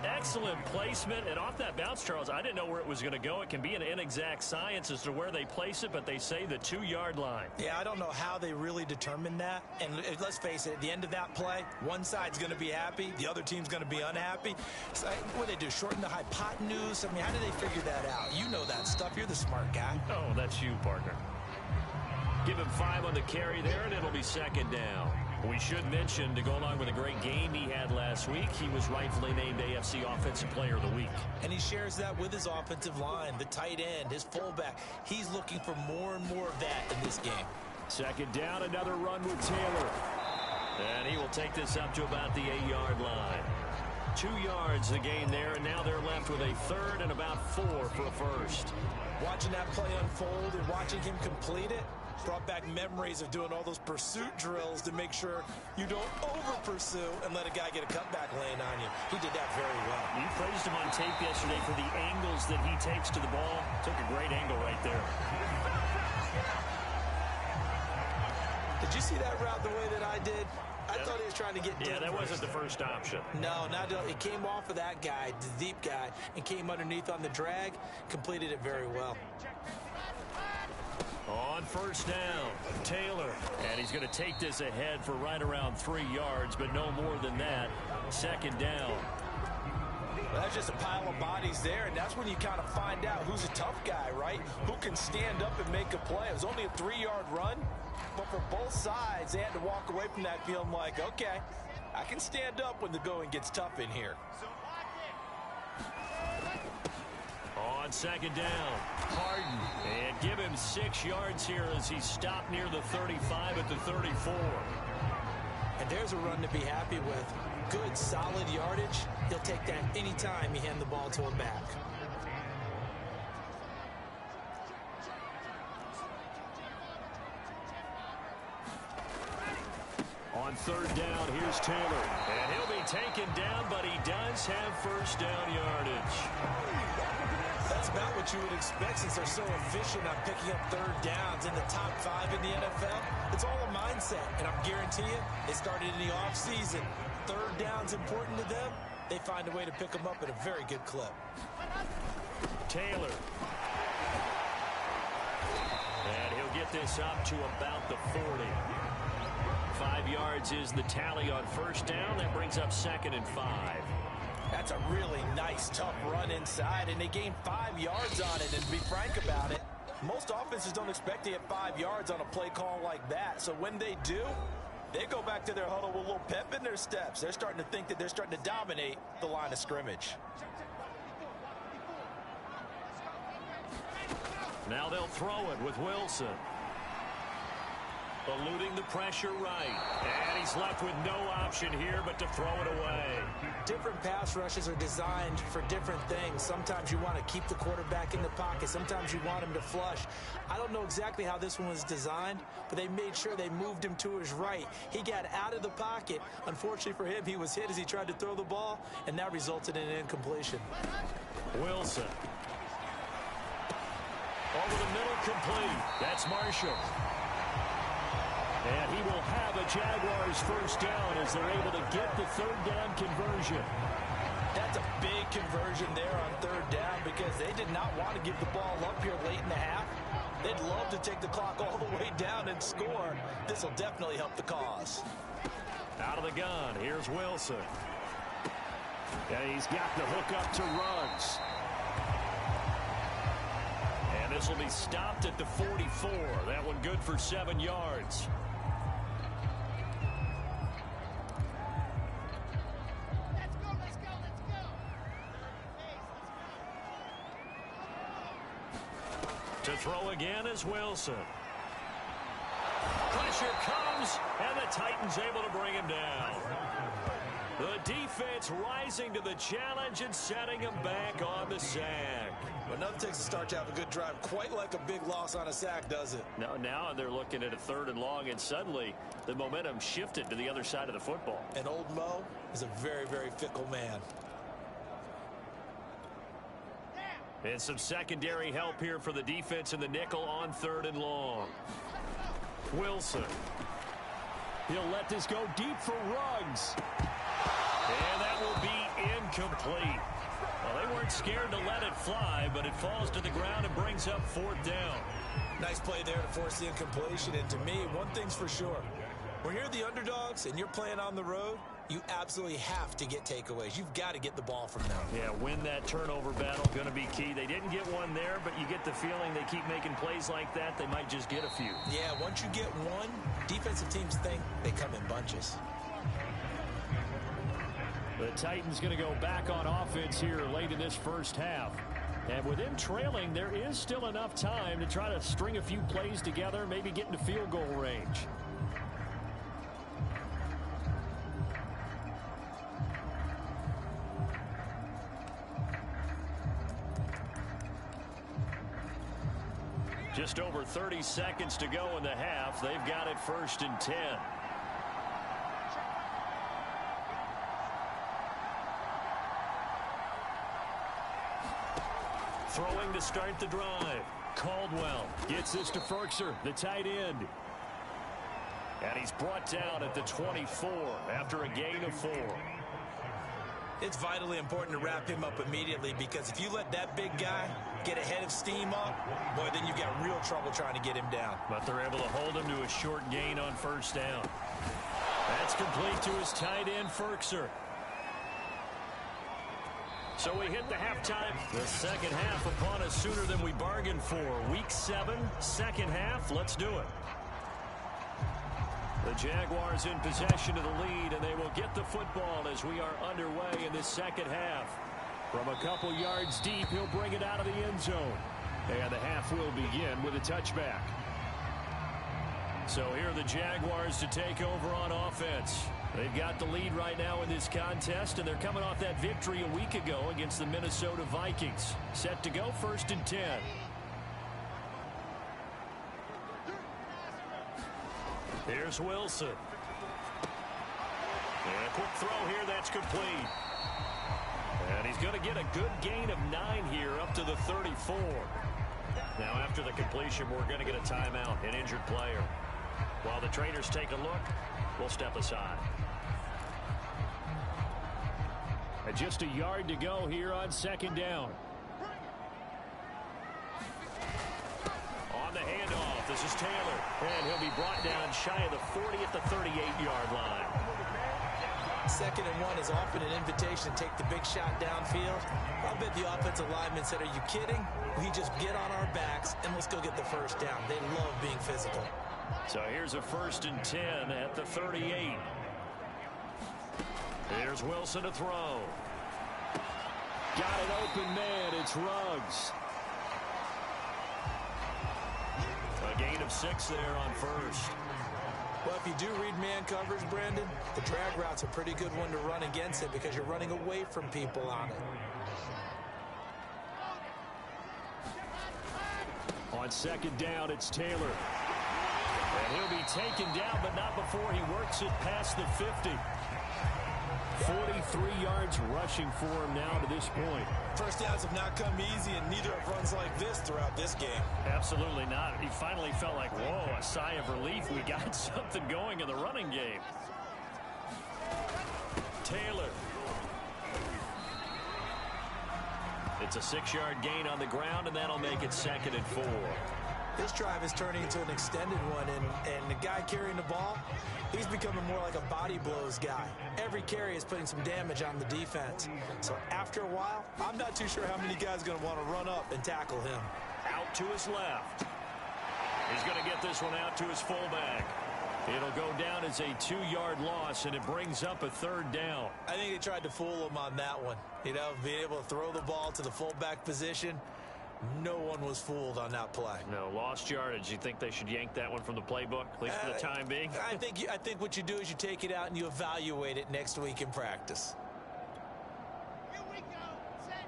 Excellent placement, and off that bounce, Charles, I didn't know where it was going to go. It can be an inexact science as to where they place it, but they say the 2-yard line. Yeah, I don't know how they really determined that. And let's face it, at the end of that play, one side's going to be happy, the other team's going to be unhappy. So, what do they do, shorten the hypotenuse? I mean, how do they figure that out? You know that stuff. You're the smart guy. Oh, that's you, partner. Give him 5 on the carry there, and it'll be 2nd down. We should mention, to go along with a great game he had last week, he was rightfully named AFC Offensive Player of the Week. And he shares that with his offensive line, the tight end, his fullback. He's looking for more and more of that in this game. 2nd down, another run with Taylor. And he will take this up to about the 8-yard line. 2 yards the gain there, and now they're left with a 3rd and about 4 for a first. Watching that play unfold and watching him complete it brought back memories of doing all those pursuit drills to make sure you don't over-pursue and let a guy get a cutback lane on you. He did that very well. You praised him on tape yesterday for the angles that he takes to the ball. Took a great angle right there. Did you see that route the way that I did? I thought he was trying to get deep. Yeah, that wasn't the first option. No, not at all. It came off of that guy, the deep guy, and came underneath on the drag, completed it very well. On first down, Taylor. And he's going to take this ahead for right around 3 yards, but no more than that. 2nd down. Well, that's just a pile of bodies there, and that's when you kind of find out who's a tough guy, right? Who can stand up and make a play. It was only a 3-yard run, but for both sides, they had to walk away from that feeling like, okay, I can stand up when the going gets tough in here. On 2nd down, Harden. And give him 6 yards here as he stopped near the 35 at the 34. And there's a run to be happy with. Good, solid yardage. He'll take that anytime you hand the ball to a back. On 3rd down, here's Taylor. And he'll be taken down, but he does have first down yardage. That's about what you would expect since they're so efficient on picking up 3rd downs in the top 5 in the NFL. It's all a mindset, and I'm guarantee you, they started in the offseason. 3rd down's important to them. They find a way to pick them up at a very good clip. Taylor. And he'll get this up to about the 40. 5 yards is the tally on first down. That brings up 2nd and 5. That's a really nice, tough run inside, and they gained 5 yards on it. And to be frank about it, most offenses don't expect to get 5 yards on a play call like that. So when they do, they go back to their huddle with a little pep in their steps. They're starting to think that they're starting to dominate the line of scrimmage. Now they'll throw it with Wilson. Eluding the pressure right. And he's left with no option here but to throw it away. Different pass rushes are designed for different things. Sometimes you want to keep the quarterback in the pocket. Sometimes you want him to flush. I don't know exactly how this one was designed, but they made sure they moved him to his right. He got out of the pocket. Unfortunately for him, he was hit as he tried to throw the ball, and that resulted in an incompletion. Wilson. Over the middle, complete. That's Marshall. And he will have a Jaguars first down as they're able to get the third down conversion. That's a big conversion there on third down because they did not want to give the ball up here late in the half. They'd love to take the clock all the way down and score. This will definitely help the cause. Out of the gun, here's Wilson. And he's got the hook up to Ruggs. And this will be stopped at the 44. That one good for 7 yards. To throw again is Wilson. Pressure comes, and the Titans able to bring him down. The defense rising to the challenge and setting him back on the sack. Well, nothing takes a start to have a good drive quite like a big loss on a sack, does it? No, now they're looking at a 3rd and long, and suddenly the momentum shifted to the other side of the football. And old Mo is a very, very fickle man. And some secondary help here for the defense in the nickel on 3rd and long. Wilson. He'll let this go deep for Ruggs. And that will be incomplete. Well, they weren't scared to let it fly, but it falls to the ground and brings up 4th down. Nice play there to force the incompletion. And to me, one thing's for sure. When you're the underdogs and you're playing on the road, you absolutely have to get takeaways. You've got to get the ball from them. Yeah, win that turnover battle, going to be key. They didn't get one there, but you get the feeling they keep making plays like that, they might just get a few. Yeah, once you get one, defensive teams think they come in bunches. The Titans going to go back on offense here late in this first half. And with them trailing, there is still enough time to try to string a few plays together, maybe get into field goal range. Just over 30 seconds to go in the half. They've got it 1st and 10. Throwing to start the drive. Caldwell gets this to Ferkser, the tight end. And he's brought down at the 24 after a gain of 4. It's vitally important to wrap him up immediately because if you let that big guy get ahead of steam up, boy, then you've got real trouble trying to get him down. But they're able to hold him to a short gain on 1st down. That's complete to his tight end, Ferkser. So we hit the halftime. The second half upon us sooner than we bargained for. Week 7, second half. Let's do it. The Jaguars in possession of the lead, and they will get the football as we are underway in this second half. From a couple yards deep, he'll bring it out of the end zone. And the half will begin with a touchback. So here are the Jaguars to take over on offense. They've got the lead right now in this contest, and they're coming off that victory a week ago against the Minnesota Vikings. Set to go 1st and 10. Here's Wilson. And a quick throw here, that's complete. And he's going to get a good gain of 9 here up to the 34. Now after the completion, we're going to get a timeout, an injured player. While the trainers take a look, we'll step aside. And just a yard to go here on 2nd down. On the handoff, this is Taylor. And he'll be brought down shy of the 40 at the 38-yard line. 2nd and 1 is often an invitation to take the big shot downfield. I bet the offensive lineman said, are you kidding? We just get on our backs and let's go get the 1st down. They love being physical. So here's a 1st and 10 at the 38. Here's Wilson to throw. Got an open man. It's Ruggs. A gain of 6 there on 1st. Well, if you do read man coverage, Brandon, the drag route's a pretty good one to run against it because you're running away from people on it. On second down, it's Taylor. And he'll be taken down, but not before he works it past the 50. 43 yards rushing for him now to this point. First downs have not come easy, and neither have runs like this throughout this game. Absolutely not. He finally felt like, whoa, a sigh of relief. We got something going in the running game. Taylor. It's a 6-yard gain on the ground, and that'll make it 2nd and 4. This drive is turning into an extended one, and the guy carrying the ball, he's becoming more like a body blows guy. Every carry is putting some damage on the defense. So after a while, I'm not too sure how many guys are going to want to run up and tackle him. Out to his left. He's going to get this one out to his fullback. It'll go down as a 2-yard loss, and it brings up a 3rd down. I think they tried to fool him on that one. You know, being able to throw the ball to the fullback position. No one was fooled on that play. No, lost yardage. You think they should yank that one from the playbook, at least for the time being? I think what you do is you take it out and you evaluate it next week in practice. Here we go. Set.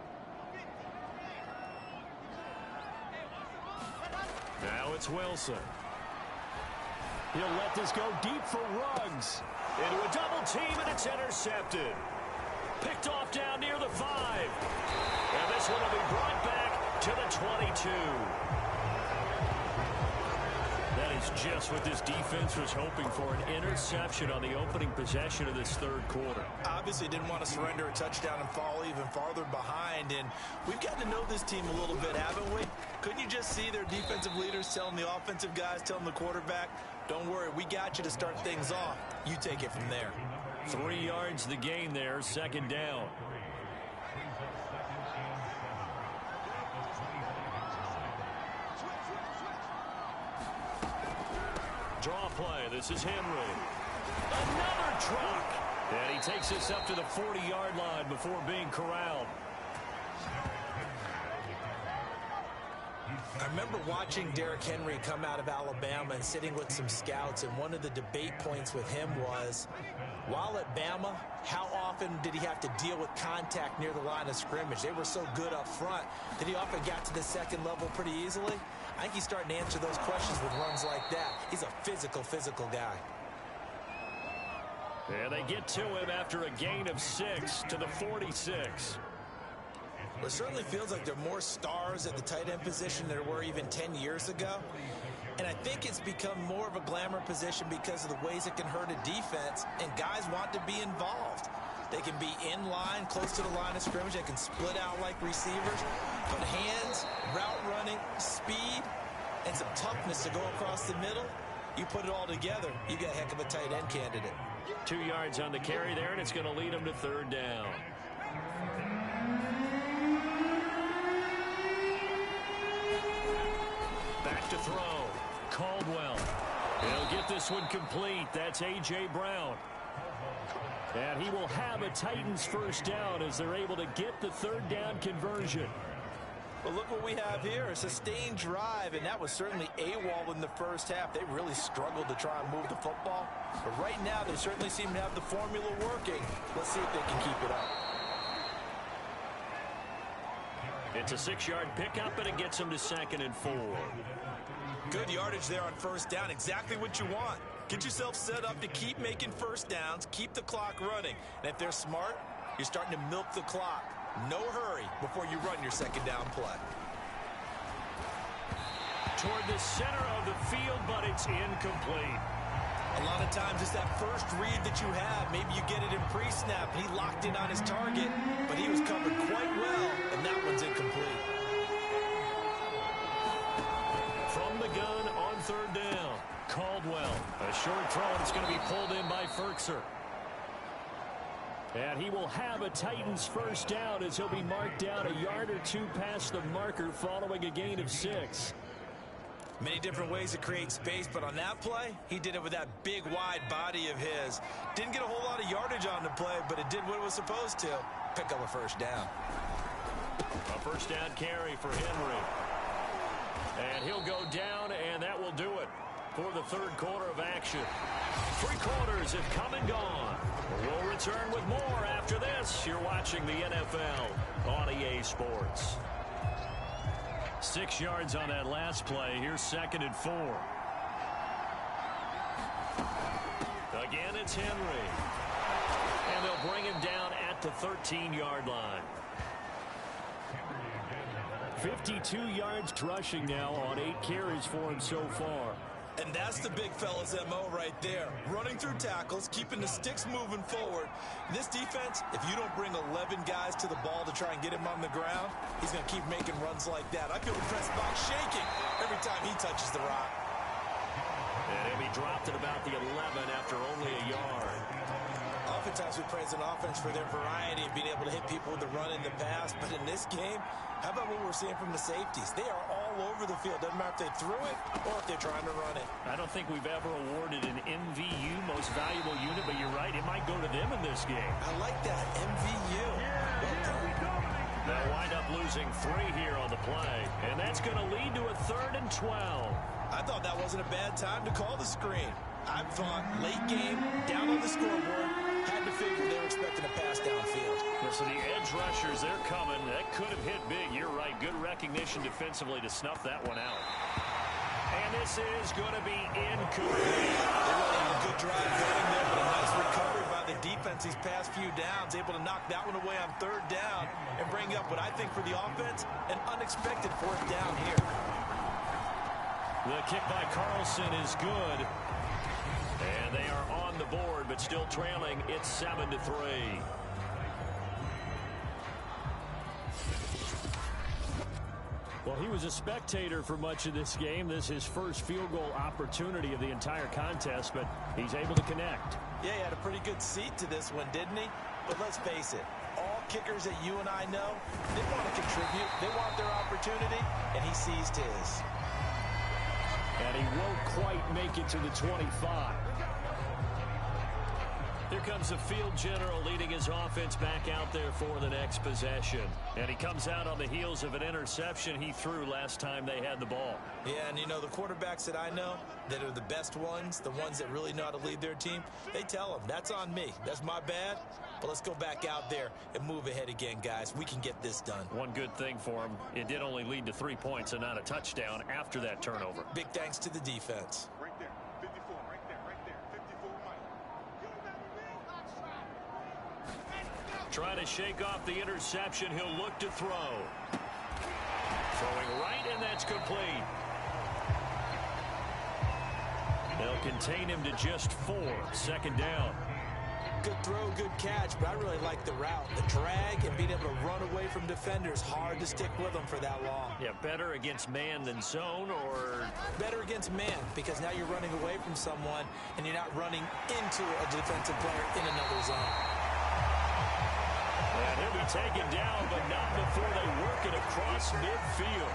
Now it's Wilson. He'll let this go deep for Ruggs. Into a double team, and it's intercepted. Picked off down near the 5. And this one will be brought back to the 22. That is just what this defense was hoping for, an interception on the opening possession of this 3rd quarter. Obviously didn't want to surrender a touchdown and fall even farther behind, and we've gotten to know this team a little bit, haven't we? Couldn't you just see their defensive leaders telling the offensive guys, telling the quarterback, don't worry, we got you to start things off. You take it from there. 3 yards the gain there, 2nd down. Draw play. This is Henry. Another truck. And he takes this up to the 40-yard line before being corralled. I remember watching Derrick Henry come out of Alabama and sitting with some scouts, and one of the debate points with him was, while at Bama, how often did he have to deal with contact near the line of scrimmage? They were so good up front that he often got to the 2nd level pretty easily. I think he's starting to answer those questions with runs like that. He's a physical guy. Yeah, they get to him after a gain of 6 to the 46. Well, it certainly feels like there are more stars at the tight end position than there were even 10 years ago. And I think it's become more of a glamour position because of the ways it can hurt a defense, and guys want to be involved. They can be in line, close to the line of scrimmage. They can split out like receivers. But hands, route running, speed, and some toughness to go across the middle, you put it all together, you got a heck of a tight end candidate. 2 yards on the carry there, and it's going to lead him to 3rd down. Back to throw. Caldwell. He'll get this one complete. That's A.J. Brown. And he will have a Titans 1st down as they're able to get the 3rd down conversion. Well, look what we have here, a sustained drive, and that was certainly AWOL in the first half. They really struggled to try and move the football. But right now, they certainly seem to have the formula working. Let's see if they can keep it up. It's a 6-yard pickup, and it gets them to 2nd and 4. Good yardage there on 1st down, exactly what you want. Get yourself set up to keep making 1st downs, keep the clock running. And if they're smart, you're starting to milk the clock. No hurry before you run your 2nd down play. Toward the center of the field, but it's incomplete. A lot of times it's that first read that you have. Maybe you get it in pre-snap, and he locked in on his target, but he was covered quite well, and that one's incomplete. From the gun on 3rd down, Caldwell. A short throw, and it's going to be pulled in by Ferkser. And he will have a Titans 1st down as he'll be marked down a yard or 2 past the marker following a gain of 6. Many different ways to create space, but on that play, he did it with that big, wide body of his. Didn't get a whole lot of yardage on the play, but it did what it was supposed to. Pick up a 1st down. A 1st down carry for Henry. And he'll go down, and that will do it. for the third quarter of action. 3 quarters have come and gone. We'll return with more after this. You're watching the NFL on EA Sports. 6 yards on that last play. Here's 2nd and 4. Again, it's Henry. And they'll bring him down at the 13-yard line. 52 yards rushing now on 8 carries for him so far. And that's the big fella's MO right there. Running through tackles, keeping the sticks moving forward. This defense, if you don't bring 11 guys to the ball to try and get him on the ground, he's going to keep making runs like that. I feel the press box shaking every time he touches the rock. And he'll be dropped at about the 11 after only a yard. Oftentimes we praise an offense for their variety of being able to hit people with the run and the pass. But in this game, how about what we're seeing from the safeties? They are all over the field. Doesn't matter if they threw it or if they're trying to run it. I don't think we've ever awarded an MVU, most valuable unit, but you're right. It might go to them in this game. I like that, MVU. They'll wind up losing 3 here on the play, and that's going to lead to a 3rd and 12. I thought that wasn't a bad time to call the screen. I thought late game, down on the scoreboard, had to figure they were expecting a pass downfield. So the edge rushers, they're coming. That could have hit big. You're right. Good recognition defensively to snuff that one out. And this is going to be incomplete. They really had a good drive going there, but a nice recovery by the defense these past few downs, able to knock that one away on 3rd down and bring up what I think for the offense, an unexpected 4th down here. The kick by Carlson is good. And they are on the board, but still trailing. It's 7-3. Well, he was a spectator for much of this game. This is his first field goal opportunity of the entire contest, but he's able to connect. Yeah, he had a pretty good seat to this one, didn't he? But let's face it, all kickers that you and I know, they want to contribute. They want their opportunity, and he seized his. And he won't quite make it to the 25. Here comes the field general leading his offense back out there for the next possession. And he comes out on the heels of an interception he threw last time they had the ball. Yeah, and you know, the quarterbacks that I know that are the best ones, the ones that really know how to lead their team, they tell them, that's on me. That's my bad. But let's go back out there and move ahead again, guys. We can get this done. One good thing for him, it did only lead to 3 points and not a touchdown after that turnover. Big thanks to the defense. Right there, 54, right there, 54 Mike. Trying to shake off the interception, he'll look to throw. Throwing right, and that's complete. They'll contain him to just 4. 2nd down. Good throw, good catch, but I really like the route. The drag and being able to run away from defenders, hard to stick with them for that long. Yeah, better against man than zone, or? Better against man, because now you're running away from someone and you're not running into a defensive player in another zone. And he'll be taken down, but not before they work it across midfield.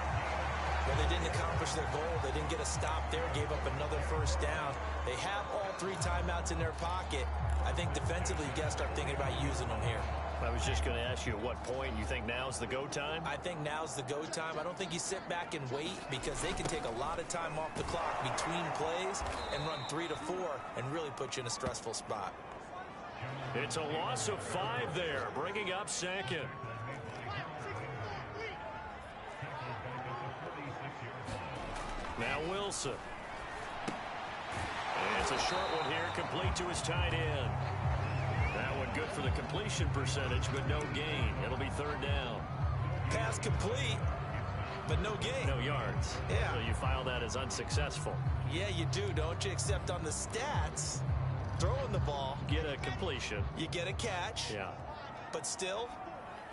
Well, they didn't accomplish their goal. They didn't get a stop there, gave up another 1st down. They have all 3 timeouts in their pocket. I think defensively, you got to start thinking about using them here. I was just going to ask you at what point you think now's the go time? I think now's the go time. I don't think you sit back and wait, because they can take a lot of time off the clock between plays and run 3 to 4 and really put you in a stressful spot. It's a loss of 5 there, bringing up 2nd. Now Wilson. And it's a short one here, complete to his tight end. That one good for the completion percentage, but no gain. It'll be 3rd down. Pass complete, but no gain. No yards. Yeah. So you file that as unsuccessful. Yeah, you do, don't you? Except on the stats, throwing the ball. Get a completion. You get a catch. Yeah. But still,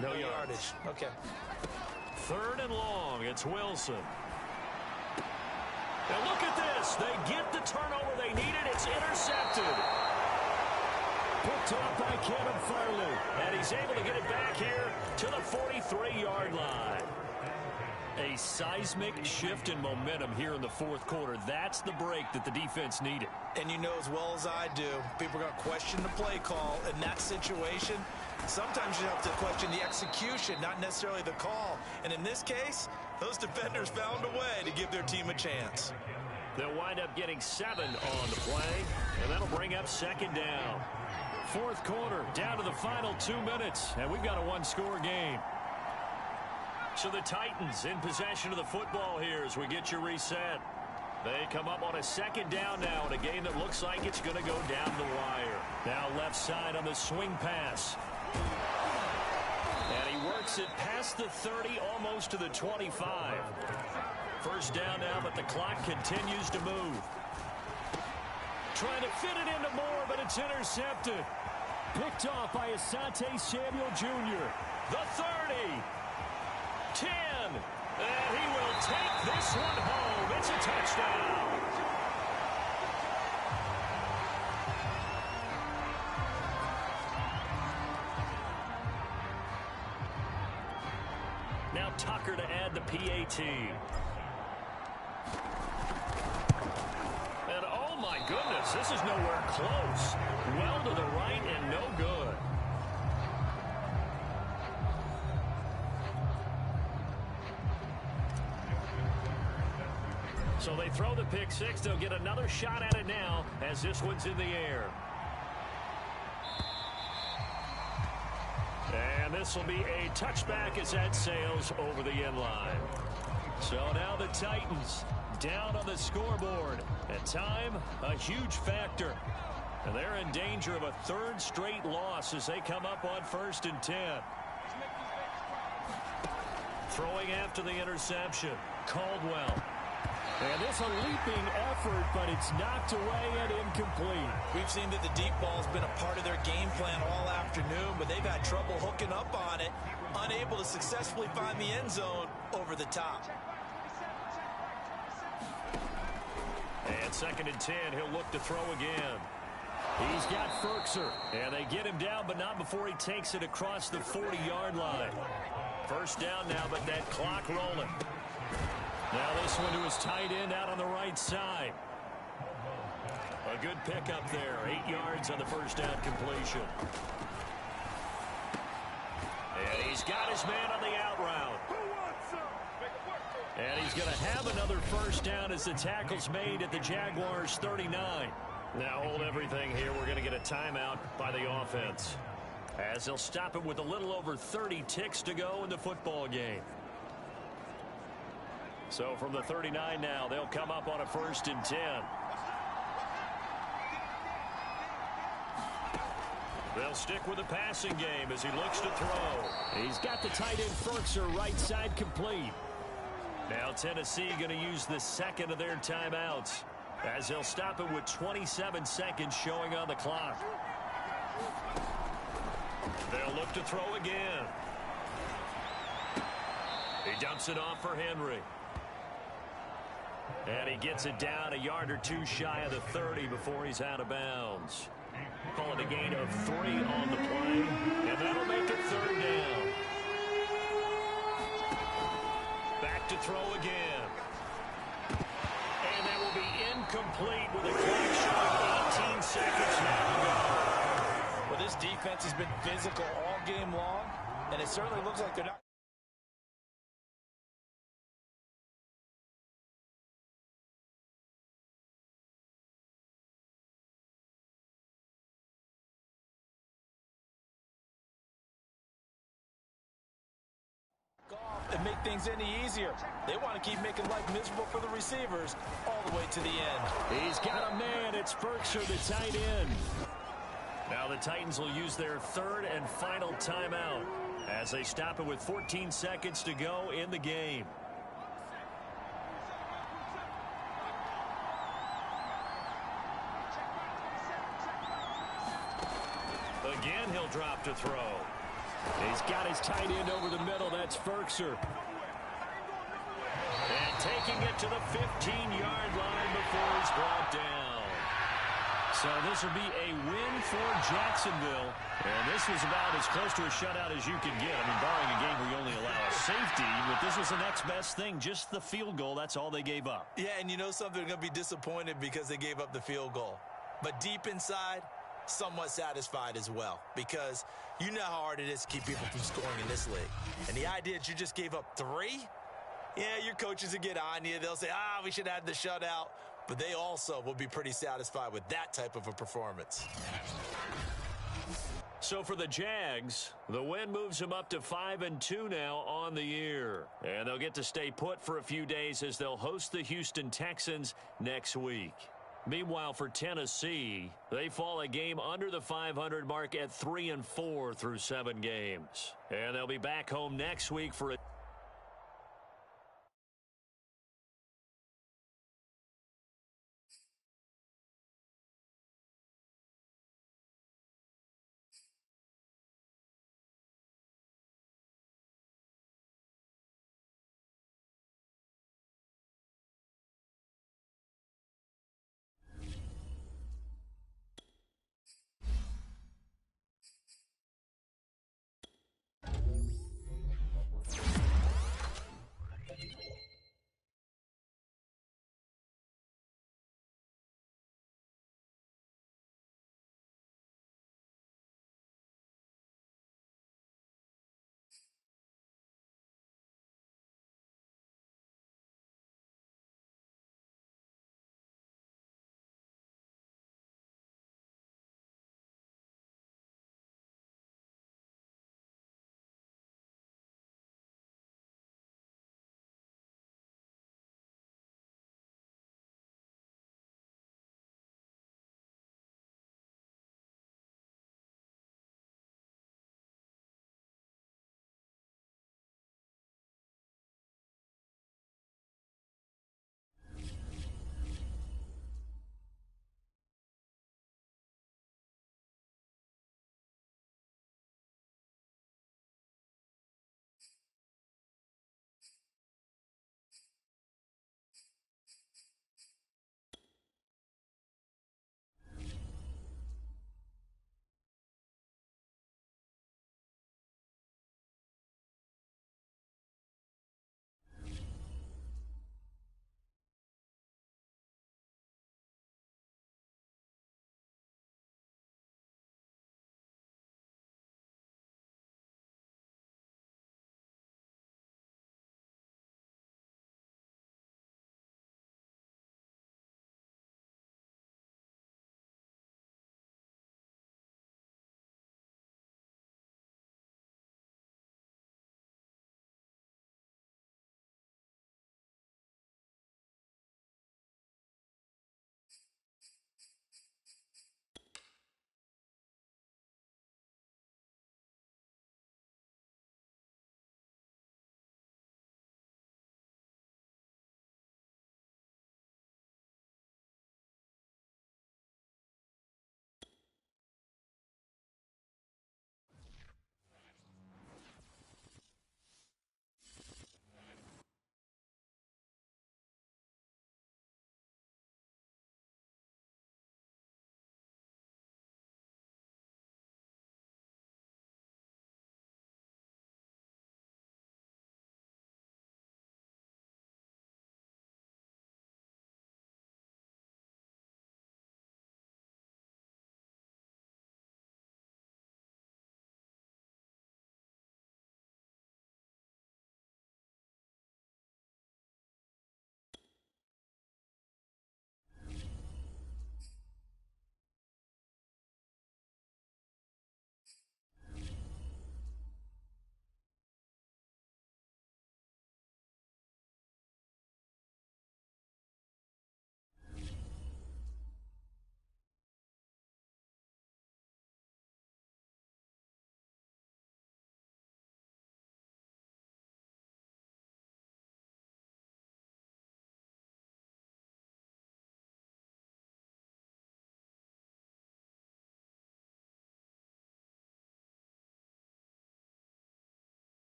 no yardage. Okay. 3rd and long. It's Wilson. And look at this. They get the turnover they needed. It's intercepted. Picked up by Kevin Farley. And he's able to get it back here to the 43-yard line. A seismic shift in momentum here in the 4th quarter. That's the break that the defense needed. And you know as well as I do, people are going to question the play call in that situation. Sometimes you have to question the execution, not necessarily the call. And in this case, those defenders found a way to give their team a chance. They'll wind up getting 7 on the play, and that'll bring up second down. Fourth quarter, down to the final 2 minutes, and we've got a one-score game. So the Titans in possession of the football here as we get you reset. They come up on a second down now in a game that looks like it's going to go down the wire. Now left side on the swing pass. And he works it past the 30, almost to the 25. First down now, but the clock continues to move. Trying to fit it into Moore, but it's intercepted. Picked off by Asante Samuel Jr. The 30. 10. And he will take this one home. It's a touchdown. Now Tucker to add the PAT. And oh my goodness, this is nowhere close. Well to the right and no good. So they throw the pick six. They'll get another shot at it now as this one's in the air. And this will be a touchback as that sails over the end line. So now the Titans down on the scoreboard. And time, a huge factor. And they're in danger of a third straight loss as they come up on 1st and 10. Throwing after the interception, Caldwell. And this a leaping effort, but it's knocked away and incomplete. We've seen that the deep ball's been a part of their game plan all afternoon, but they've had trouble hooking up on it, unable to successfully find the end zone over the top. And 2nd and 10, he'll look to throw again. He's got Ferkser, and they get him down, but not before he takes it across the 40-yard line. First down now, but that clock rolling. Now this one to his tight end out on the right side. A good pickup there. 8 yards on the first down completion. And he's got his man on the out route. And he's going to have another first down as the tackle's made at the Jaguars' 39. Now hold everything here. We're going to get a timeout by the offense, as they'll stop it with a little over 30 ticks to go in the football game. So from the 39 now, they'll come up on a 1st and 10. They'll stick with the passing game as he looks to throw. He's got the tight end Ferkser right side complete. Now Tennessee going to use the second of their timeouts as they'll stop it with 27 seconds showing on the clock. They'll look to throw again. He dumps it off for Henry. And he gets it down a yard or two shy of the 30 before he's out of bounds. Call it a gain of 3 on the play, and that'll make it 3rd down. Back to throw again. And that will be incomplete with a clock showing 18 seconds now to go. Well, this defense has been physical all game long, and it certainly looks like they're not. And make things any easier. They want to keep making life miserable for the receivers all the way to the end. He's got a man. It's Ferkser, the tight end. Now the Titans will use their 3rd and final timeout as they stop it with 14 seconds to go in the game. Again, he'll drop to throw. He's got his tight end over the middle. That's Ferkser. And taking it to the 15-yard line before he's brought down. So this will be a win for Jacksonville. And this was about as close to a shutout as you could get. I mean, barring a game where you only allow a safety, but this was the next best thing. Just the field goal. That's all they gave up. Yeah, and you know something, they're going to be disappointed because they gave up the field goal. But deep inside, somewhat satisfied as well, because you know how hard it is to keep people from scoring in this league. And the idea that you just gave up 3, yeah, your coaches will get on you. They'll say, we should have the shutout. but they also will be pretty satisfied with that type of a performance. So for the Jags, the win moves them up to 5-2 now on the year. And they'll get to stay put for a few days as they'll host the Houston Texans next week. Meanwhile, for Tennessee, they fall a game under the 500 mark at 3-4 through 7 games. And they'll be back home next week for a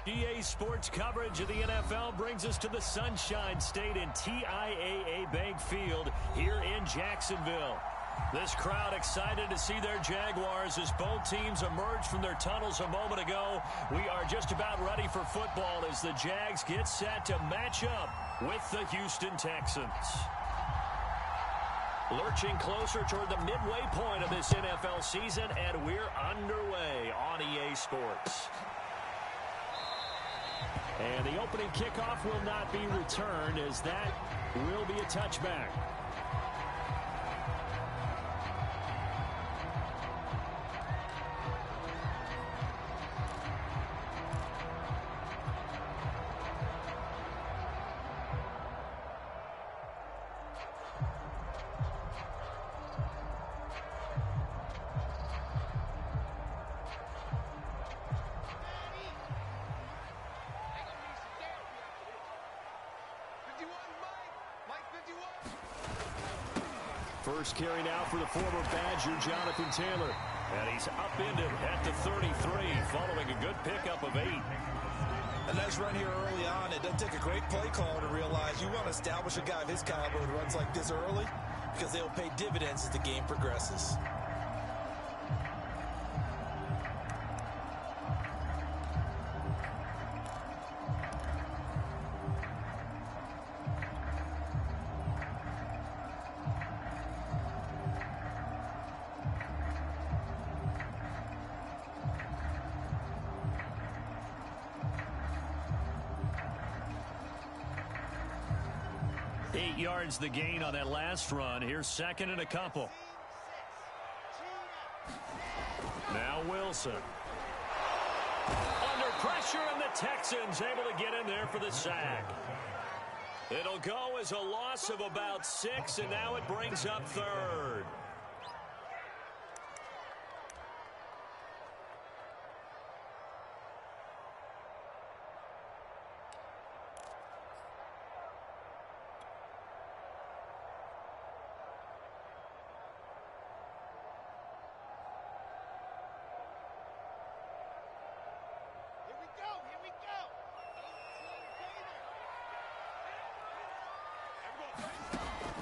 EA Sports coverage of the NFL brings us to the Sunshine State in TIAA Bank Field here in Jacksonville. This crowd excited to see their Jaguars as both teams emerged from their tunnels a moment ago. We are just about ready for football as the Jags get set to match up with the Houston Texans. Lurching closer toward the midway point of this NFL season, and we're underway on EA Sports. And the opening kickoff will not be returned as that will be a touchback. First carry now for the former Badger, Jonathan Taylor. And he's upended at the 33, following a good pickup of 8. A nice run here early on. It doesn't take a great play caller to realize you want to establish a guy of his caliber who runs like this early because they'll pay dividends as the game progresses. Yards the gain on that last run. Here's second and a couple. Now Wilson. Under pressure, and the Texans able to get in there for the sack. It'll go as a loss of about 6, and now it brings up third.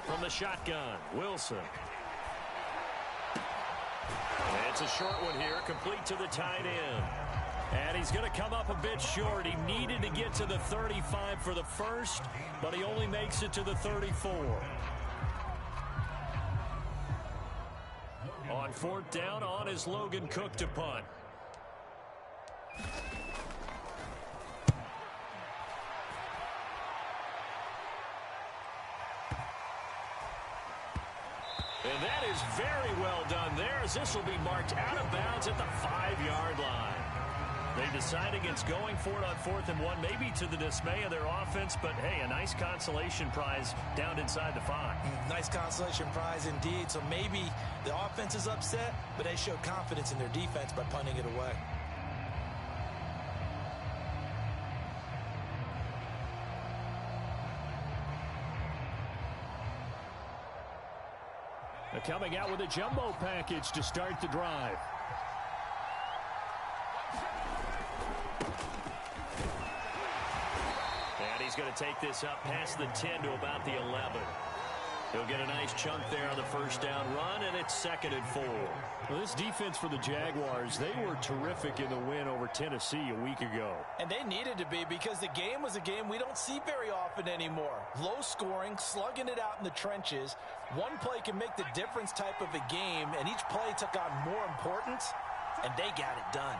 From the shotgun, Wilson. It's a short one here, complete to the tight end. And he's going to come up a bit short. He needed to get to the 35 for the first, but he only makes it to the 34. On fourth down, on is Logan Cook to punt. And that is very well done there, as this will be marked out of bounds at the 5-yard line. They decide against going for it on 4th and 1, maybe to the dismay of their offense, but hey, a nice consolation prize down inside the 5. Nice consolation prize indeed. So maybe the offense is upset, but they showed confidence in their defense by punting it away. Coming out with a jumbo package to start the drive. And he's going to take this up past the 10 to about the 11. He'll get a nice chunk there on the first down run, and it's 2nd and 4. Well, this defense for the Jaguars, they were terrific in the win over Tennessee a week ago. And they needed to be, because the game was a game we don't see very often anymore. Low scoring, slugging it out in the trenches. One play can make the difference type of a game, and each play took on more importance, and they got it done.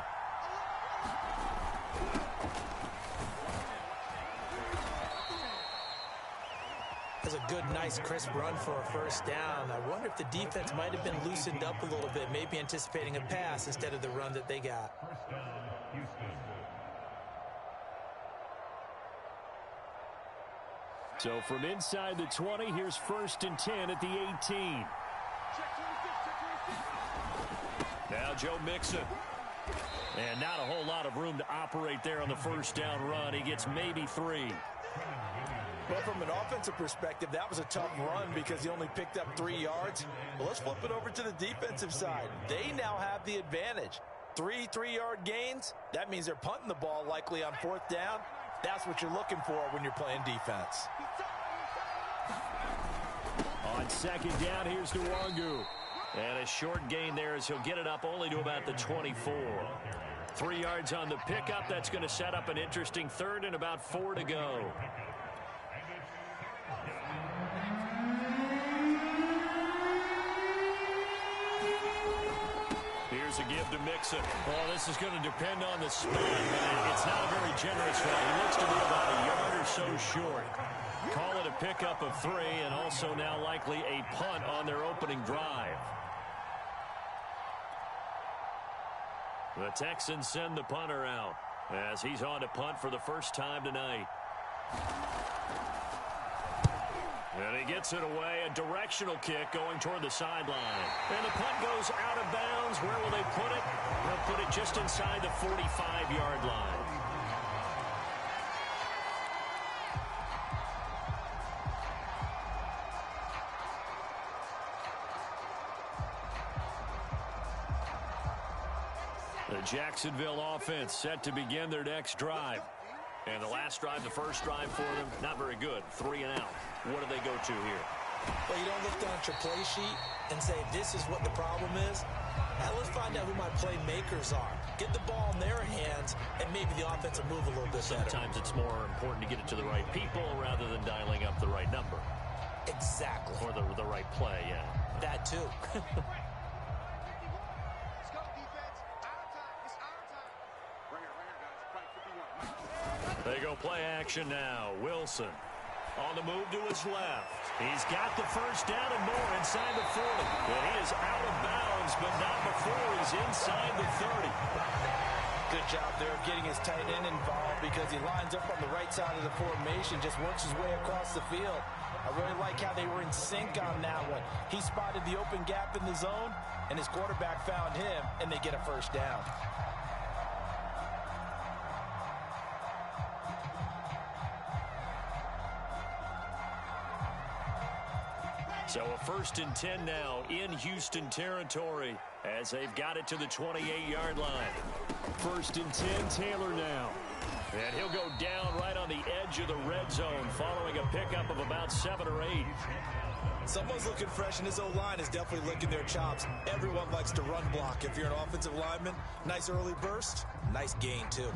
That's a good, nice, crisp run for a first down. I wonder if the defense might have been loosened up a little bit, maybe anticipating a pass instead of the run that they got. So from inside the 20, here's 1st and 10 at the 18. Now Joe Mixon. And not a whole lot of room to operate there on the first down run. He gets maybe 3. Well, from an offensive perspective, that was a tough run because he only picked up 3 yards. Well, let's flip it over to the defensive side. They now have the advantage. 3 3-yard gains, that means they're punting the ball likely on 4th down. That's what you're looking for when you're playing defense. On 2nd down, here's Nwangu. And a short gain there as he'll get it up only to about the 24. 3 yards on the pickup. That's going to set up an interesting 3rd and about 4 to go. Here's a give to Mixon. Well, this is going to depend on the spot. It's not a very generous one. He looks to be about a yard or so short. Call it a pickup of 3, and also now likely a punt on their opening drive. The Texans send the punter out as he's on to punt for the first time tonight. And he gets it away, a directional kick going toward the sideline. And the punt goes out of bounds. Where will they put it? They'll put it just inside the 45-yard line. The Jacksonville offense set to begin their next drive. And the last drive, the first drive for them, not very good. 3 and out. What do they go to here? Well, you don't look down at your play sheet and say, this is what the problem is. Now, let's find out who my playmakers are. Get the ball in their hands, and maybe the offense will move a little bit better. Sometimes it's more important to get it to the right people rather than dialing up the right number. Exactly. Or the right play, yeah. That, too. They go play action now. Wilson on the move to his left. He's got the first down and more inside the 40. And he is out of bounds, but not before he's inside the 30. Good job there of getting his tight end involved because he lines up on the right side of the formation, just works his way across the field. I really like how they were in sync on that one. He spotted the open gap in the zone, and his quarterback found him, and they get a first down. So a 1st and 10 now in Houston territory as they've got it to the 28-yard line. 1st and 10, Taylor now. And he'll go down right on the edge of the red zone following a pickup of about 7 or 8. Someone's looking fresh, and his O-line is definitely licking their chops. Everyone likes to run block. If you're an offensive lineman, nice early burst, nice gain, too.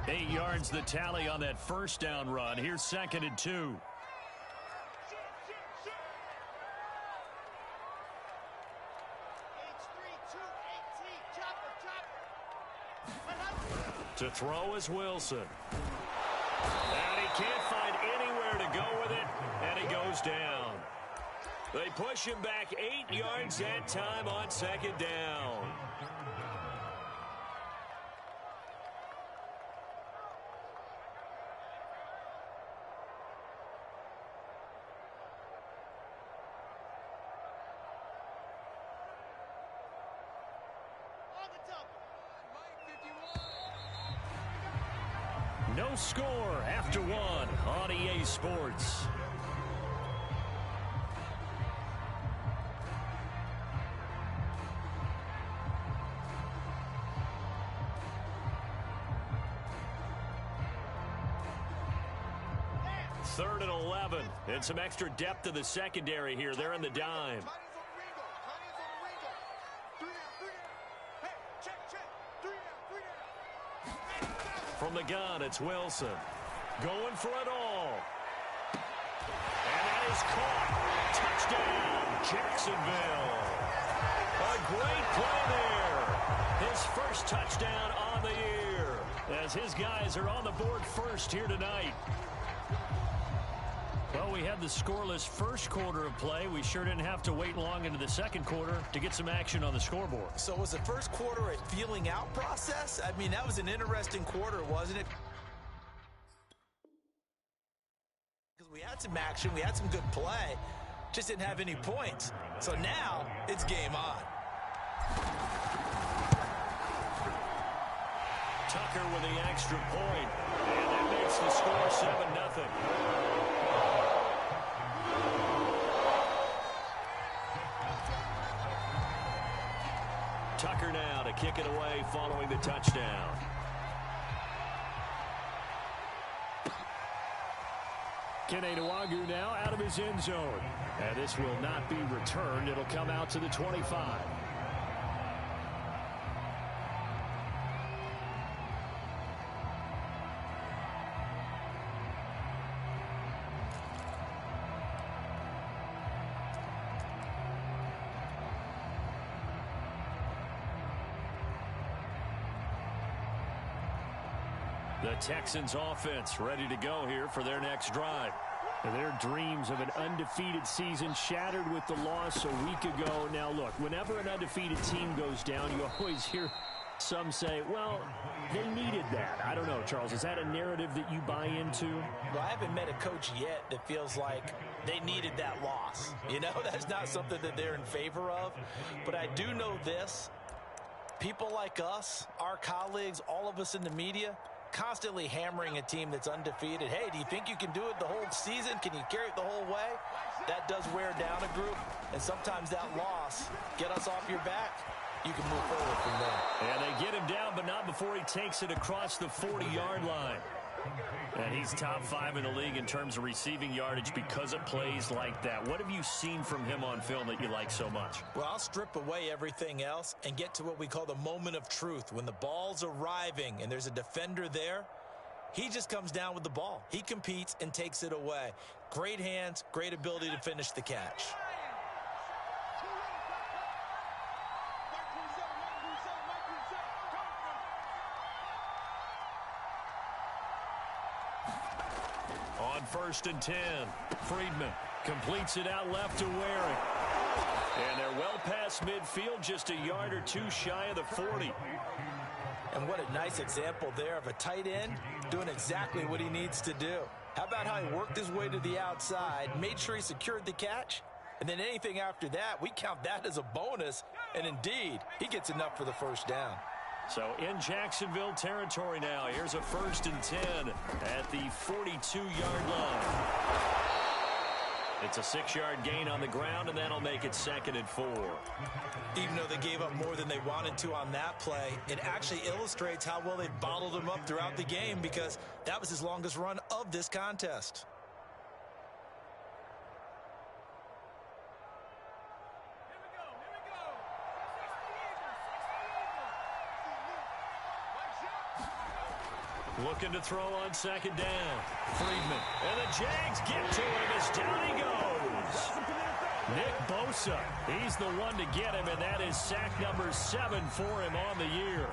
8 yards the tally on that first down run. Here's 2nd and 2. To throw is Wilson. And he can't find anywhere to go with it, and he goes down. They push him back 8 yards that time on 2nd down. No score after 1 on EA Sports. Third and 11. And some extra depth to the secondary here. They're in the dime. From the gun, it's Wilson. Going for it all. And that is caught. Touchdown, Jacksonville. A great play there. His first touchdown on the year. As his guys are on the board first here tonight. Well, we had the scoreless first quarter of play. We sure didn't have to wait long into the second quarter to get some action on the scoreboard. So was the first quarter a feeling out process? I mean, that was an interesting quarter, wasn't it? Because we had some action, we had some good play, just didn't have any points. So now it's game on. Tucker with the extra point, and that makes the score 7-0. kick it away following the touchdown. Keneduagu now out of his end zone. And this will not be returned. It'll come out to the 25. The Texans offense ready to go here for their next drive. And their dreams of an undefeated season shattered with the loss a week ago. Now, look, whenever an undefeated team goes down, you always hear some say, well, they needed that. I don't know, Charles. Is that a narrative that you buy into? Well, I haven't met a coach yet that feels like they needed that loss. You know, that's not something that they're in favor of. But I do know this. People like us, our colleagues, all of us in the media, constantly hammering a team that's undefeated. Hey, do you think you can do it the whole season? Can you carry it the whole way? That does wear down a group, and sometimes that loss get us off your back. You can move forward from there. And they get him down, but not before he takes it across the 40-yard line. And he's top 5 in the league in terms of receiving yardage because of plays like that. What have you seen from him on film that you like so much? Well, I'll strip away everything else and get to what we call the moment of truth. When the ball's arriving and there's a defender there, he just comes down with the ball. He competes and takes it away. Great hands, great ability to finish the catch. On 1st and 10, Friedman completes it out left to Waring. And they're well past midfield, just a yard or two shy of the 40. And what a nice example there of a tight end doing exactly what he needs to do. How about how he worked his way to the outside, made sure he secured the catch, and then anything after that, we count that as a bonus. And indeed, he gets enough for the first down. So in Jacksonville territory now. Here's a 1st and 10 at the 42-yard line. It's a 6-yard gain on the ground, and that'll make it 2nd and 4. Even though they gave up more than they wanted to on that play, it actually illustrates how well they bottled him up throughout the game, because that was his longest run of this contest. Looking to throw on 2nd down. Friedman. And the Jags get to him as down he goes. Nick Bosa. He's the one to get him, and that is sack number 7 for him on the year.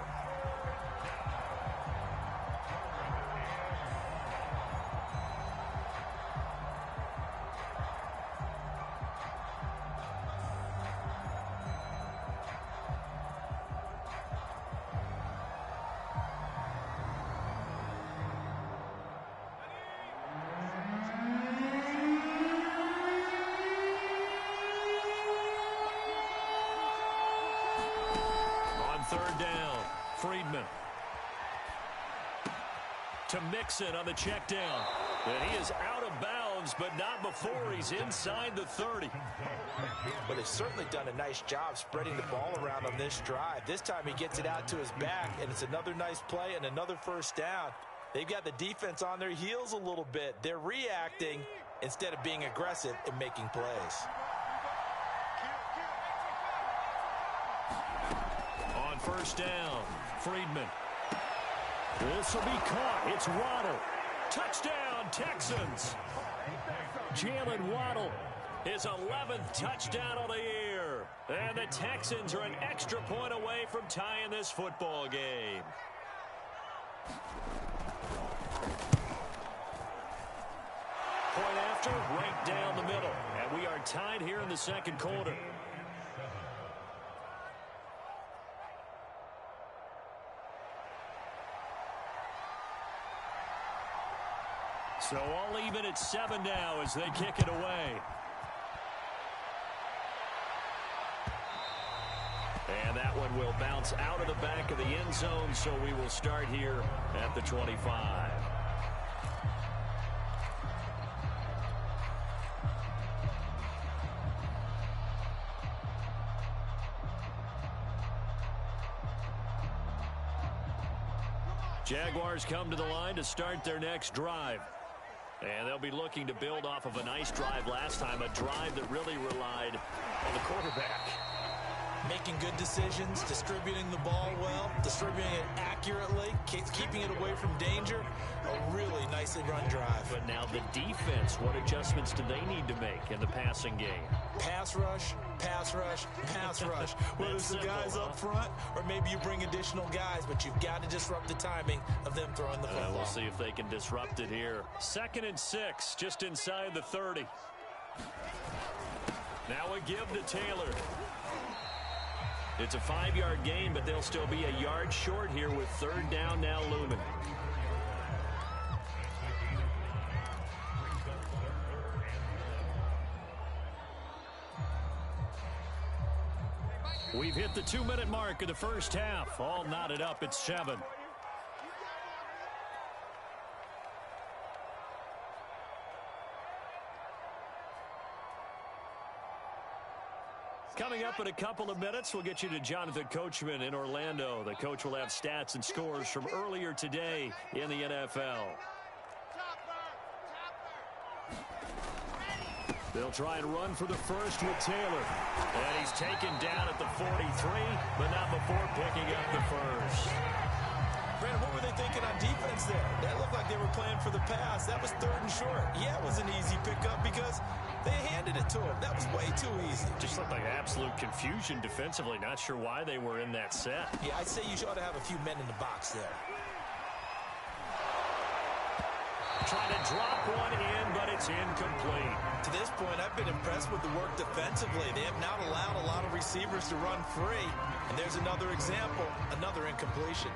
Friedman to Mixon on the check down. And he is out of bounds, but not before he's inside the 30. But they've certainly done a nice job spreading the ball around on this drive. This time he gets it out to his back, and it's another nice play and another first down. They've got the defense on their heels a little bit. They're reacting instead of being aggressive and making plays. On 1st down, Friedman. This will be caught. It's Waddle. Touchdown, Texans. Jalen Waddle, his 11th touchdown of the year. And the Texans are an extra point away from tying this football game. Point after, right down the middle. And we are tied here in the 2nd quarter. So all even at 7 now as they kick it away. And that one will bounce out of the back of the end zone, so we will start here at the 25. Jaguars come to the line to start their next drive. And they'll be looking to build off of a nice drive last time, a drive that really relied on the quarterback. Making good decisions, distributing the ball well, distributing it accurately, keeping it away from danger. A really nicely run drive. But now the defense, what adjustments do they need to make in the passing game? Pass rush, pass rush, pass rush. Whether it's the guys up front or maybe you bring additional guys, but you've got to disrupt the timing of them throwing the football. We'll see if they can disrupt it here. 2nd and 6, just inside the 30. Now a give to Taylor. It's a 5-yard gain, but they'll still be a yard short here with 3rd down now looming. We've hit the 2-minute mark of the first half. All knotted up at 7. Coming up in a couple of minutes, we'll get you to Jonathan Coachman in Orlando. The coach will have stats and scores from earlier today in the NFL. They'll try and run for the first with Taylor. And he's taken down at the 43, but not before picking up the first. Brandon, what were they thinking on defense there? That looked like they were playing for the pass. That was 3rd and short. Yeah, it was an easy pickup because they handed it to him. That was way too easy. Just looked like absolute confusion defensively. Not sure why they were in that set. Yeah, I'd say you ought to have a few men in the box there. Trying to drop one in, but it's incomplete. To this point, I've been impressed with the work defensively. They have not allowed a lot of receivers to run free. And there's another example, another incompletion.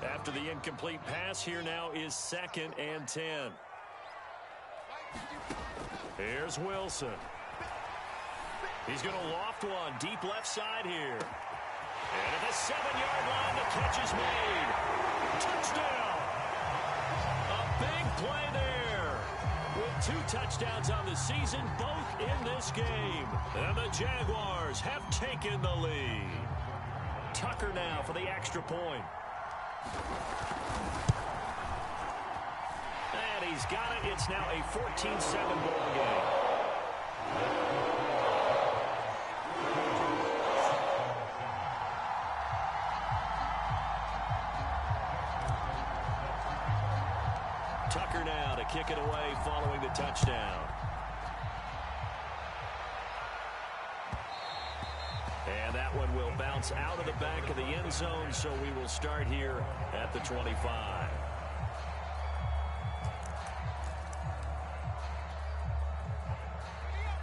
After the incomplete pass, here now is 2nd and 10. Here's Wilson. He's going to loft one deep left side here. And at the 7-yard line, the catch is made. Touchdown! A big play there. With 2 touchdowns on the season, both in this game. And the Jaguars have taken the lead. Tucker now for the extra point. And he's got it. It's now a 14-7 ball game. Tucker now to kick it away following the touchdown. And that one will bounce out of the back of the end zone, so we will start here at the 25.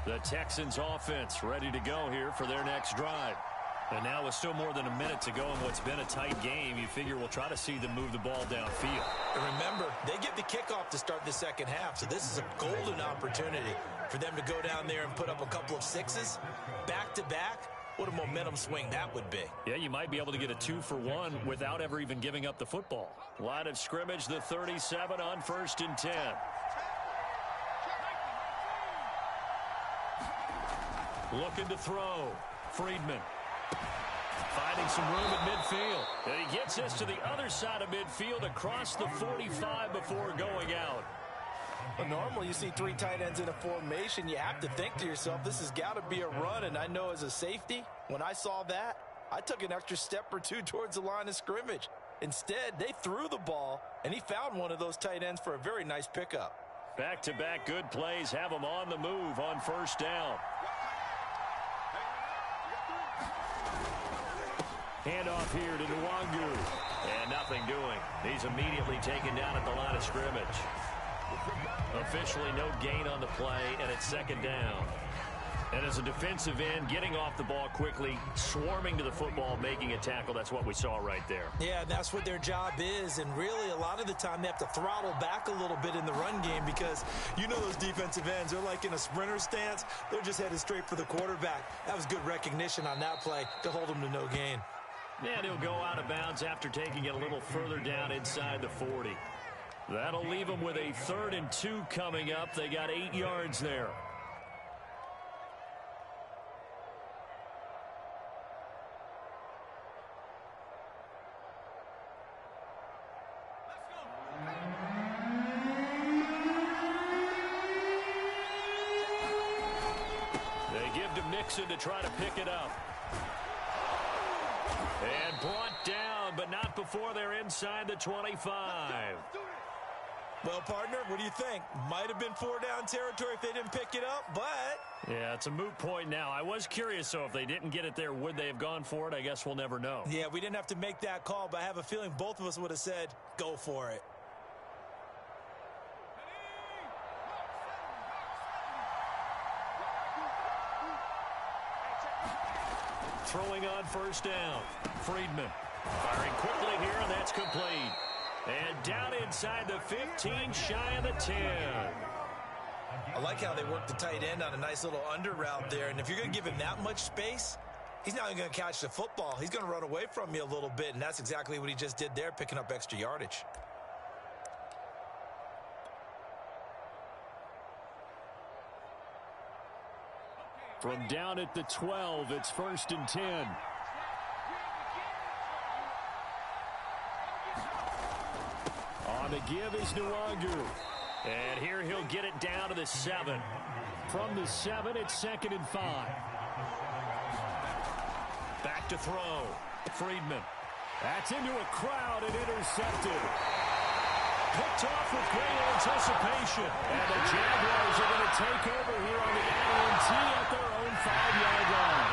The Texans offense ready to go here for their next drive. And now with still more than a minute to go in what's been a tight game, you figure we'll try to see them move the ball downfield. And remember, they get the kickoff to start the second half, so this is a golden opportunity for them to go down there and put up a couple of sixes back-to-back. What a momentum swing that would be. Yeah, you might be able to get a 2-for-1 without ever even giving up the football. Line of scrimmage, the 37 on 1st and 10. Looking to throw. Friedman. Finding some room at midfield. And he gets this to the other side of midfield across the 45 before going out. Well, normally you see 3 tight ends in a formation. You have to think to yourself, this has got to be a run. And I know as a safety, when I saw that, I took an extra step or 2 towards the line of scrimmage. Instead, they threw the ball, and he found one of those tight ends for a very nice pickup. Back-to-back good plays have them on the move on 1st down. Handoff here to Nwangu. And nothing doing. He's immediately taken down at the line of scrimmage. Officially no gain on the play, and it's 2nd down. And as a defensive end, getting off the ball quickly, swarming to the football, making a tackle, that's what we saw right there. Yeah, that's what their job is, and really a lot of the time they have to throttle back a little bit in the run game because you know those defensive ends, they're like in a sprinter stance. They're just headed straight for the quarterback. That was good recognition on that play to hold them to no gain. And he'll go out of bounds after taking it a little further down inside the 40. That'll leave them with a 3rd and 2 coming up. They got 8 yards there. They give to Mixon to try to pick it up. And brought down, but not before they're inside the 25. Well, partner, what do you think? Might have been 4-down territory if they didn't pick it up, but... Yeah, it's a moot point now. I was curious, so if they didn't get it there, would they have gone for it? I guess we'll never know. Yeah, we didn't have to make that call, but I have a feeling both of us would have said, go for it. Throwing on 1st down. Friedman firing quickly here, and that's complete. And down inside the 15, shy of the 10. I like how they work the tight end on a nice little under route there. And if you're going to give him that much space, he's not even going to catch the football. He's going to run away from you a little bit, and that's exactly what he just did there, picking up extra yardage. From down at the 12, it's 1st and 10. On the give is Nwangu. And here he'll get it down to the 7. From the 7, it's 2nd and 5. Back to throw. Friedman. That's into a crowd and intercepted. Picked off with great anticipation. And the Jaguars are going to take over here on the INT at their own 5-yard line.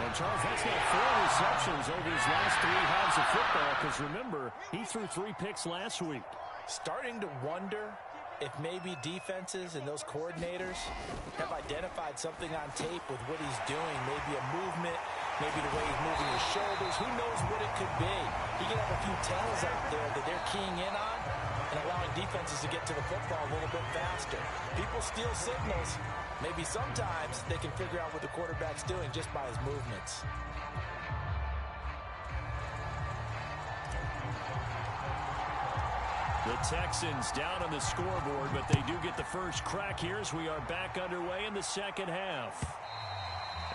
And Charles, that's got 4 receptions over his last 3 halves of football, because remember, he threw 3 picks last week. Starting to wonder if maybe defenses and those coordinators have identified something on tape with what he's doing. Maybe a movement, maybe the way he's moving his shoulders. Who knows what it could be? He could have a few tells out there that they're keying in on and allowing defenses to get to the football a little bit faster. People steal signals. Maybe sometimes they can figure out what the quarterback's doing just by his movements. The Texans down on the scoreboard, but they do get the first crack here as we are back underway in the 2nd half.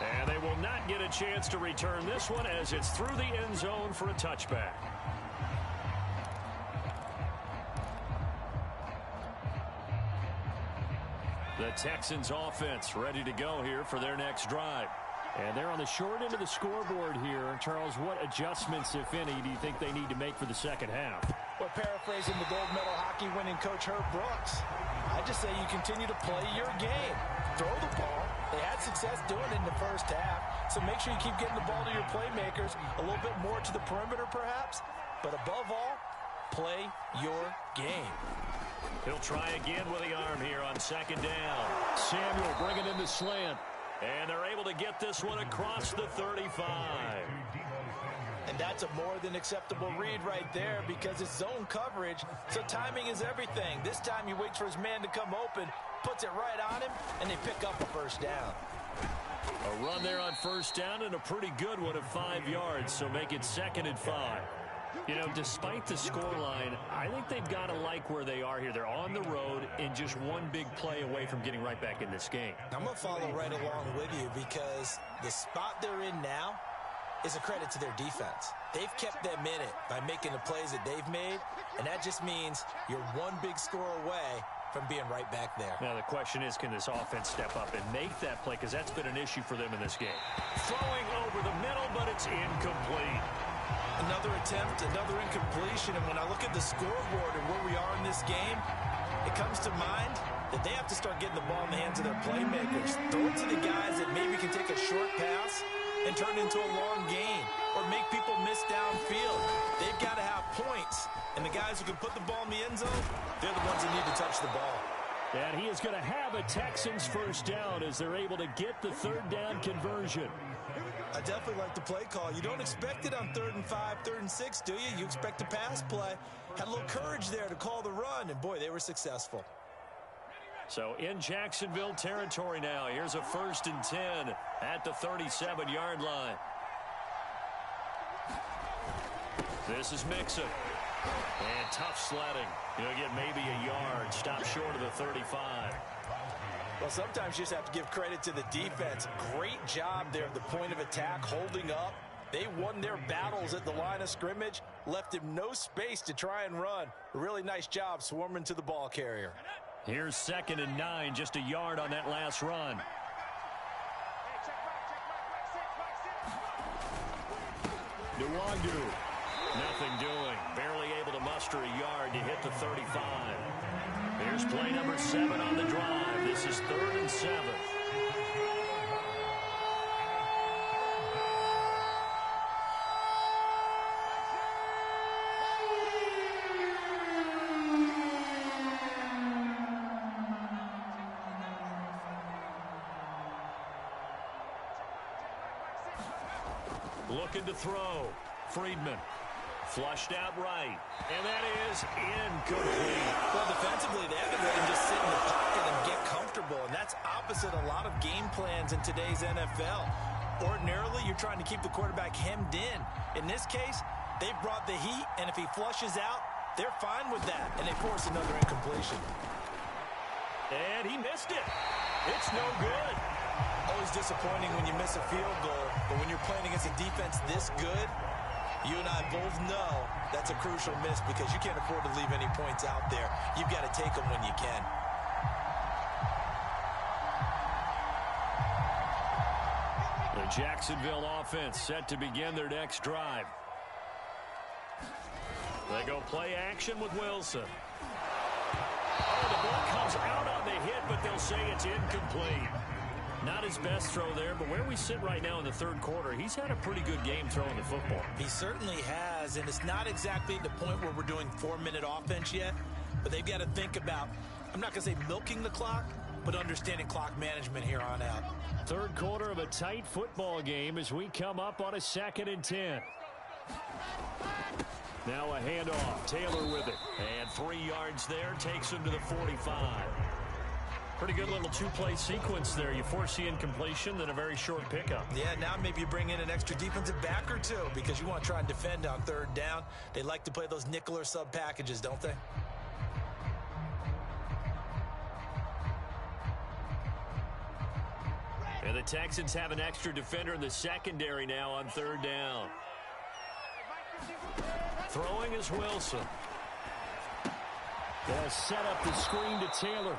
And they will not get a chance to return this one as it's through the end zone for a touchback. The Texans offense ready to go here for their next drive. And they're on the short end of the scoreboard here. Charles, what adjustments, if any, do you think they need to make for the 2nd half? Well, paraphrasing the gold medal hockey winning coach Herb Brooks, I just say you continue to play your game. Throw the ball. They had success doing it in the first half, so make sure you keep getting the ball to your playmakers, a little bit more to the perimeter perhaps, but above all, play your game. He'll try again with the arm here on 2nd down. Samuel bringing in the slant, and they're able to get this one across the 35. And that's a more than acceptable read right there because it's zone coverage, so timing is everything. This time he waits for his man to come open, puts it right on him, and they pick up a 1st down. A run there on 1st down and a pretty good one of 5 yards, so make it 2nd and 5. You know, despite the scoreline, I think they've got to like where they are here. They're on the road and just one big play away from getting right back in this game. I'm going to follow right along with you because the spot they're in now is a credit to their defense. They've kept them in it by making the plays that they've made, and that just means you're one big score away from being right back there. Now the question is, can this offense step up and make that play, because that's been an issue for them in this game. Throwing over the middle, but it's incomplete. Another attempt, another incompletion, and when I look at the scoreboard and where we are in this game, it comes to mind that they have to start getting the ball in the hands of their playmakers. Throw it to the guys that maybe can take a short pass and turn it into a long gain or make people miss downfield. They've got to have points, and the guys who can put the ball in the end zone, they're the ones that need to touch the ball. And he is going to have a Texans 1st down as they're able to get the 3rd down conversion. I definitely like the play call. You don't expect it on 3rd and 5, 3rd and 6, do you? You expect a pass play. Had a little courage there to call the run, and boy, they were successful. So in Jacksonville territory now. Here's a 1st and 10 at the 37-yard line. This is Mixon. And tough sledding. He'll get maybe a yard. Stop short of the 35. Well, sometimes you just have to give credit to the defense. Great job there at the point of attack, holding up. They won their battles at the line of scrimmage, left him no space to try and run. A really nice job swarming to the ball carrier. Here's 2nd and 9, just a yard on that last run. Nwangu, nothing doing. Barely able to muster a yard to hit the 35. Here's play number 7 on the drive. This is 3rd and 7. Looking to throw. Friedman. Flushed out right. And that is incomplete. Well, defensively, they haven't let him just sit in the pocket and get comfortable. And that's opposite a lot of game plans in today's NFL. Ordinarily, you're trying to keep the quarterback hemmed in. In this case, they've brought the heat, and if he flushes out, they're fine with that. And they force another incompletion. And he missed it. It's no good. Always disappointing when you miss a field goal, but when you're playing against a defense this good, you and I both know that's a crucial miss because you can't afford to leave any points out there. You've got to take them when you can. The Jacksonville offense set to begin their next drive. They go play action with Wilson. Oh, the ball comes out on the hit, but they'll say it's incomplete. Not his best throw there, but where we sit right now in the 3rd quarter, he's had a pretty good game throwing the football. He certainly has, and it's not exactly the point where we're doing 4-minute offense yet, but they've got to think about, I'm not going to say milking the clock, but understanding clock management here on out. 3rd quarter of a tight football game as we come up on a 2nd and 10. Now a handoff. Taylor with it. And 3 yards there. Takes him to the 45. Pretty good little 2-play sequence there. You force the incompletion, then a very short pickup. Yeah, now maybe you bring in an extra defensive back or two because you want to try and defend on 3rd down. They like to play those nickel or sub packages, don't they? And the Texans have an extra defender in the secondary now on 3rd down. Throwing is Wilson. They'll set up the screen to Taylor.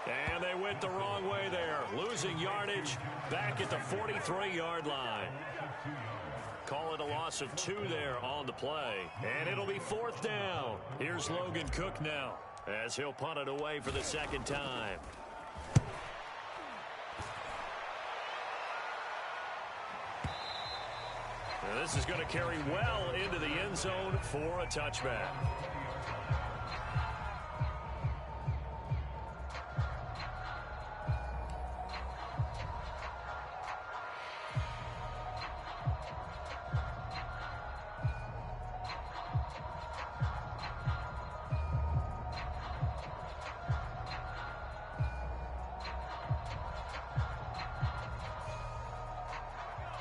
And they went the wrong way there. Losing yardage back at the 43-yard line. Call it a loss of 2 there on the play. And it'll be 4th down. Here's Logan Cook now as he'll punt it away for the 2nd time. And this is going to carry well into the end zone for a touchback.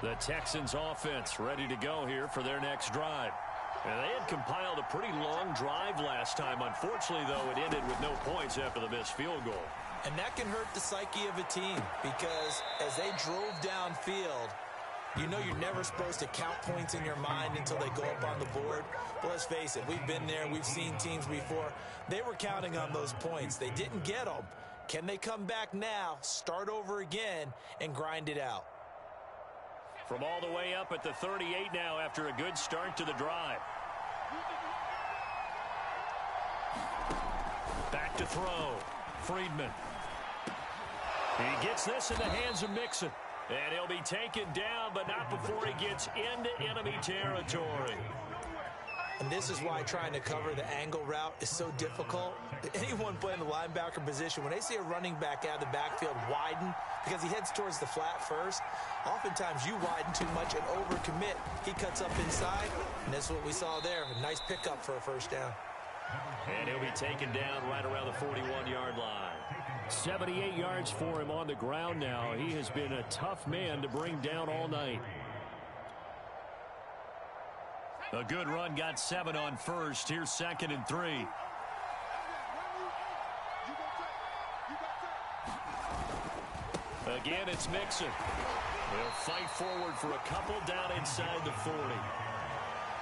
The Texans offense ready to go here for their next drive. And they had compiled a pretty long drive last time. Unfortunately, though, it ended with no points after the missed field goal. And that can hurt the psyche of a team because as they drove downfield, you know you're never supposed to count points in your mind until they go up on the board. But let's face it, we've been there. We've seen teams before. They were counting on those points. They didn't get them. Can they come back now, start over again, and grind it out? From all the way up at the 38 now after a good start to the drive. Back to throw. Friedman. He gets this in the hands of Mixon. And he'll be taken down, but not before he gets into enemy territory. And this is why trying to cover the angle route is so difficult. Anyone playing the linebacker position, when they see a running back out of the backfield widen because he heads towards the flat first, oftentimes you widen too much and overcommit. He cuts up inside, and that's what we saw there. A nice pickup for a 1st down. And he'll be taken down right around the 41-yard line. 78 yards for him on the ground now. He has been a tough man to bring down all night. A good run got 7 on first. Here's 2nd and 3. Again, it's Mixon. They'll fight forward for a couple down inside the 40.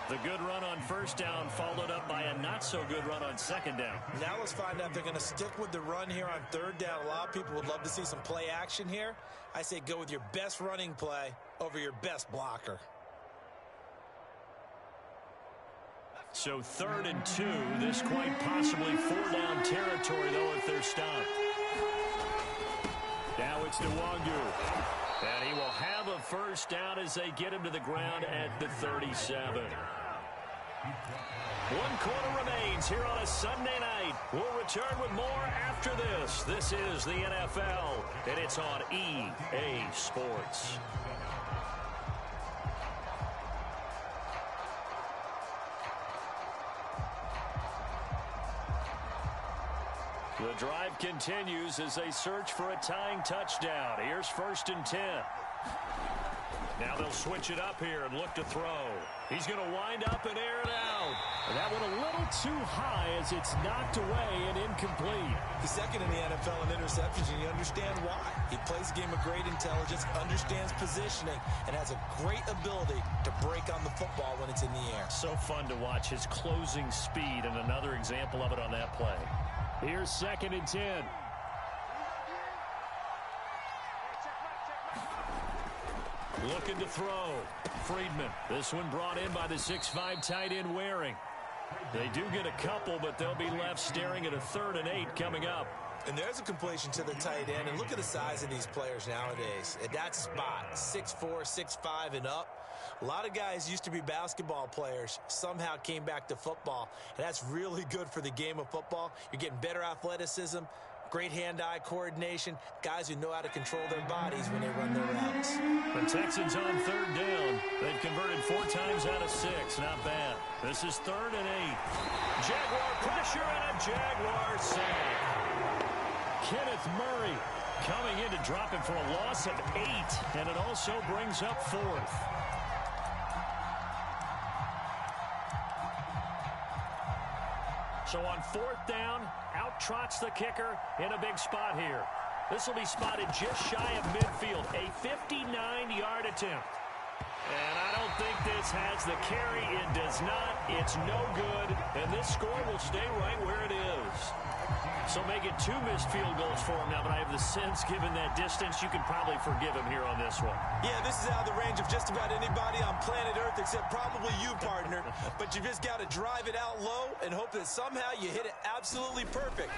The good run on first down followed up by a not-so-good run on 2nd down. Now let's find out if they're going to stick with the run here on 3rd down. A lot of people would love to see some play action here. I say go with your best running play over your best blocker. So 3rd and 2. This quite possibly 4-down territory, though, if they're stopped. Now it's Nwangu. And he will have a first down as they get him to the ground at the 37. 1 quarter remains here on a Sunday night. We'll return with more after this. This is the NFL, and it's on EA Sports. The drive continues as they search for a tying touchdown. Here's 1st and 10. Now they'll switch it up here and look to throw. He's going to wind up and air it out. And that one a little too high as it's knocked away and incomplete. He's 2nd in the NFL in interceptions, and you understand why. He plays a game of great intelligence, understands positioning, and has a great ability to break on the football when it's in the air. So fun to watch his closing speed, and another example of it on that play. Here's 2nd and 10. Looking to throw. Friedman. This one brought in by the 6'5" tight end Waring. They do get a couple, but they'll be left staring at a 3rd and 8 coming up. And there's a completion to the tight end. And look at the size of these players nowadays. At that spot, 6'4", 6'5", and up. A lot of guys used to be basketball players, somehow came back to football. And that's really good for the game of football. You're getting better athleticism, great hand-eye coordination, guys who know how to control their bodies when they run their routes. The Texans on 3rd down. They've converted 4 times out of 6. Not bad. This is 3rd and 8. Jaguar pressure and a Jaguar sack. Kenneth Murray coming in to drop it for a loss of 8, and it also brings up 4th. So on 4th down, out trots the kicker in a big spot here. This will be spotted just shy of midfield, a 59-yard attempt. And I don't think this has the carry. It does not. It's no good. And this score will stay right where it is. So make it 2 missed field goals for him now, but I have the sense, given that distance, you can probably forgive him here on this one. Yeah, this is out of the range of just about anybody on planet Earth except probably you, partner. But you just got to drive it out low and hope that somehow you hit it absolutely perfect.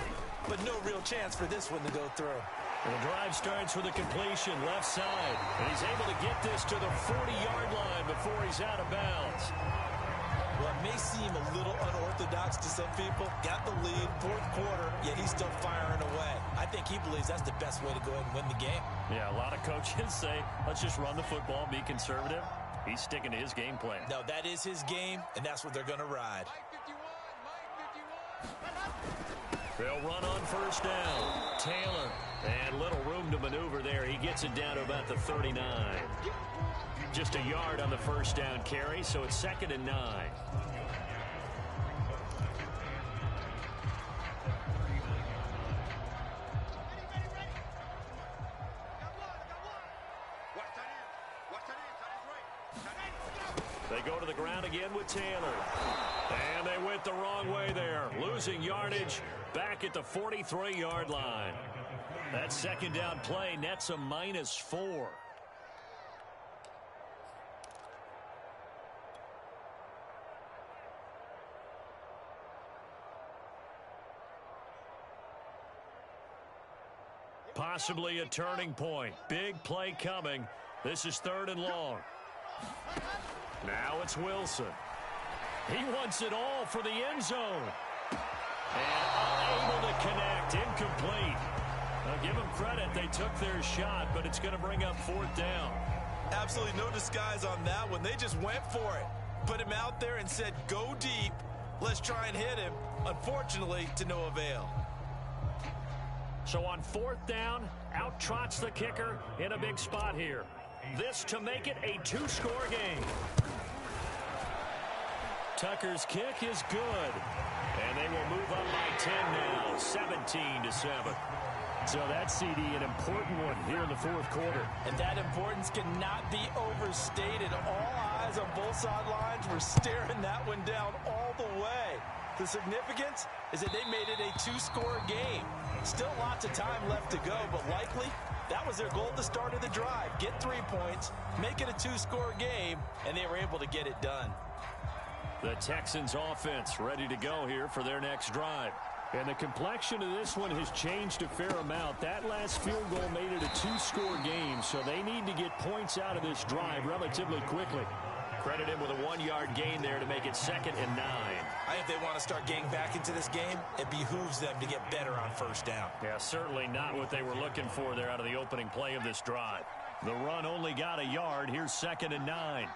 But no real chance for this one to go through. The drive starts with a completion left side, and he's able to get this to the 40-yard line before he's out of bounds. Well, it may seem a little unorthodox to some people. Got the lead, 4th quarter, yet he's still firing away. I think he believes that's the best way to go ahead and win the game. Yeah, a lot of coaches say, let's just run the football, be conservative. He's sticking to his game plan. No, that is his game, and that's what they're going to ride. They'll run on 1st down. Taylor, and little room to maneuver there. He gets it down to about the 39. Just a yard on the 1st down carry, so it's 2nd and 9. They go to the ground again with Taylor. And they went the wrong way there. Losing yardage back at the 43-yard line. That 2nd down play nets a -4. Possibly a turning point. Big play coming. This is 3rd and long. Now it's Wilson. He wants it all for the end zone. And unable to connect. Incomplete. Now give them credit. They took their shot, but it's going to bring up 4th down. Absolutely no disguise on that one. They just went for it. Put him out there and said, go deep. Let's try and hit him. Unfortunately, to no avail. So on 4th down, out trots the kicker in a big spot here. This to make it a 2-score game. Tucker's kick is good. And they will move up by 10 now, 17-7. So that CD, an important one here in the fourth quarter. And that importance cannot be overstated. All eyes on both sidelines were staring that one down all the way. The significance is that they made it a two-score game. Still lots of time left to go, but likely that was their goal at the start of the drive. Get 3 points, make it a two-score game, and they were able to get it done. The Texans offense ready to go here for their next drive. And the complexion of this one has changed a fair amount. That last field goal made it a two-score game, so they need to get points out of this drive relatively quickly. Credit him with a 1-yard gain there to make it 2nd and 9. I think if they want to start getting back into this game, it behooves them to get better on first down. Yeah, certainly not what they were looking for there out of the opening play of this drive. The run only got a yard. Here's 2nd and 9.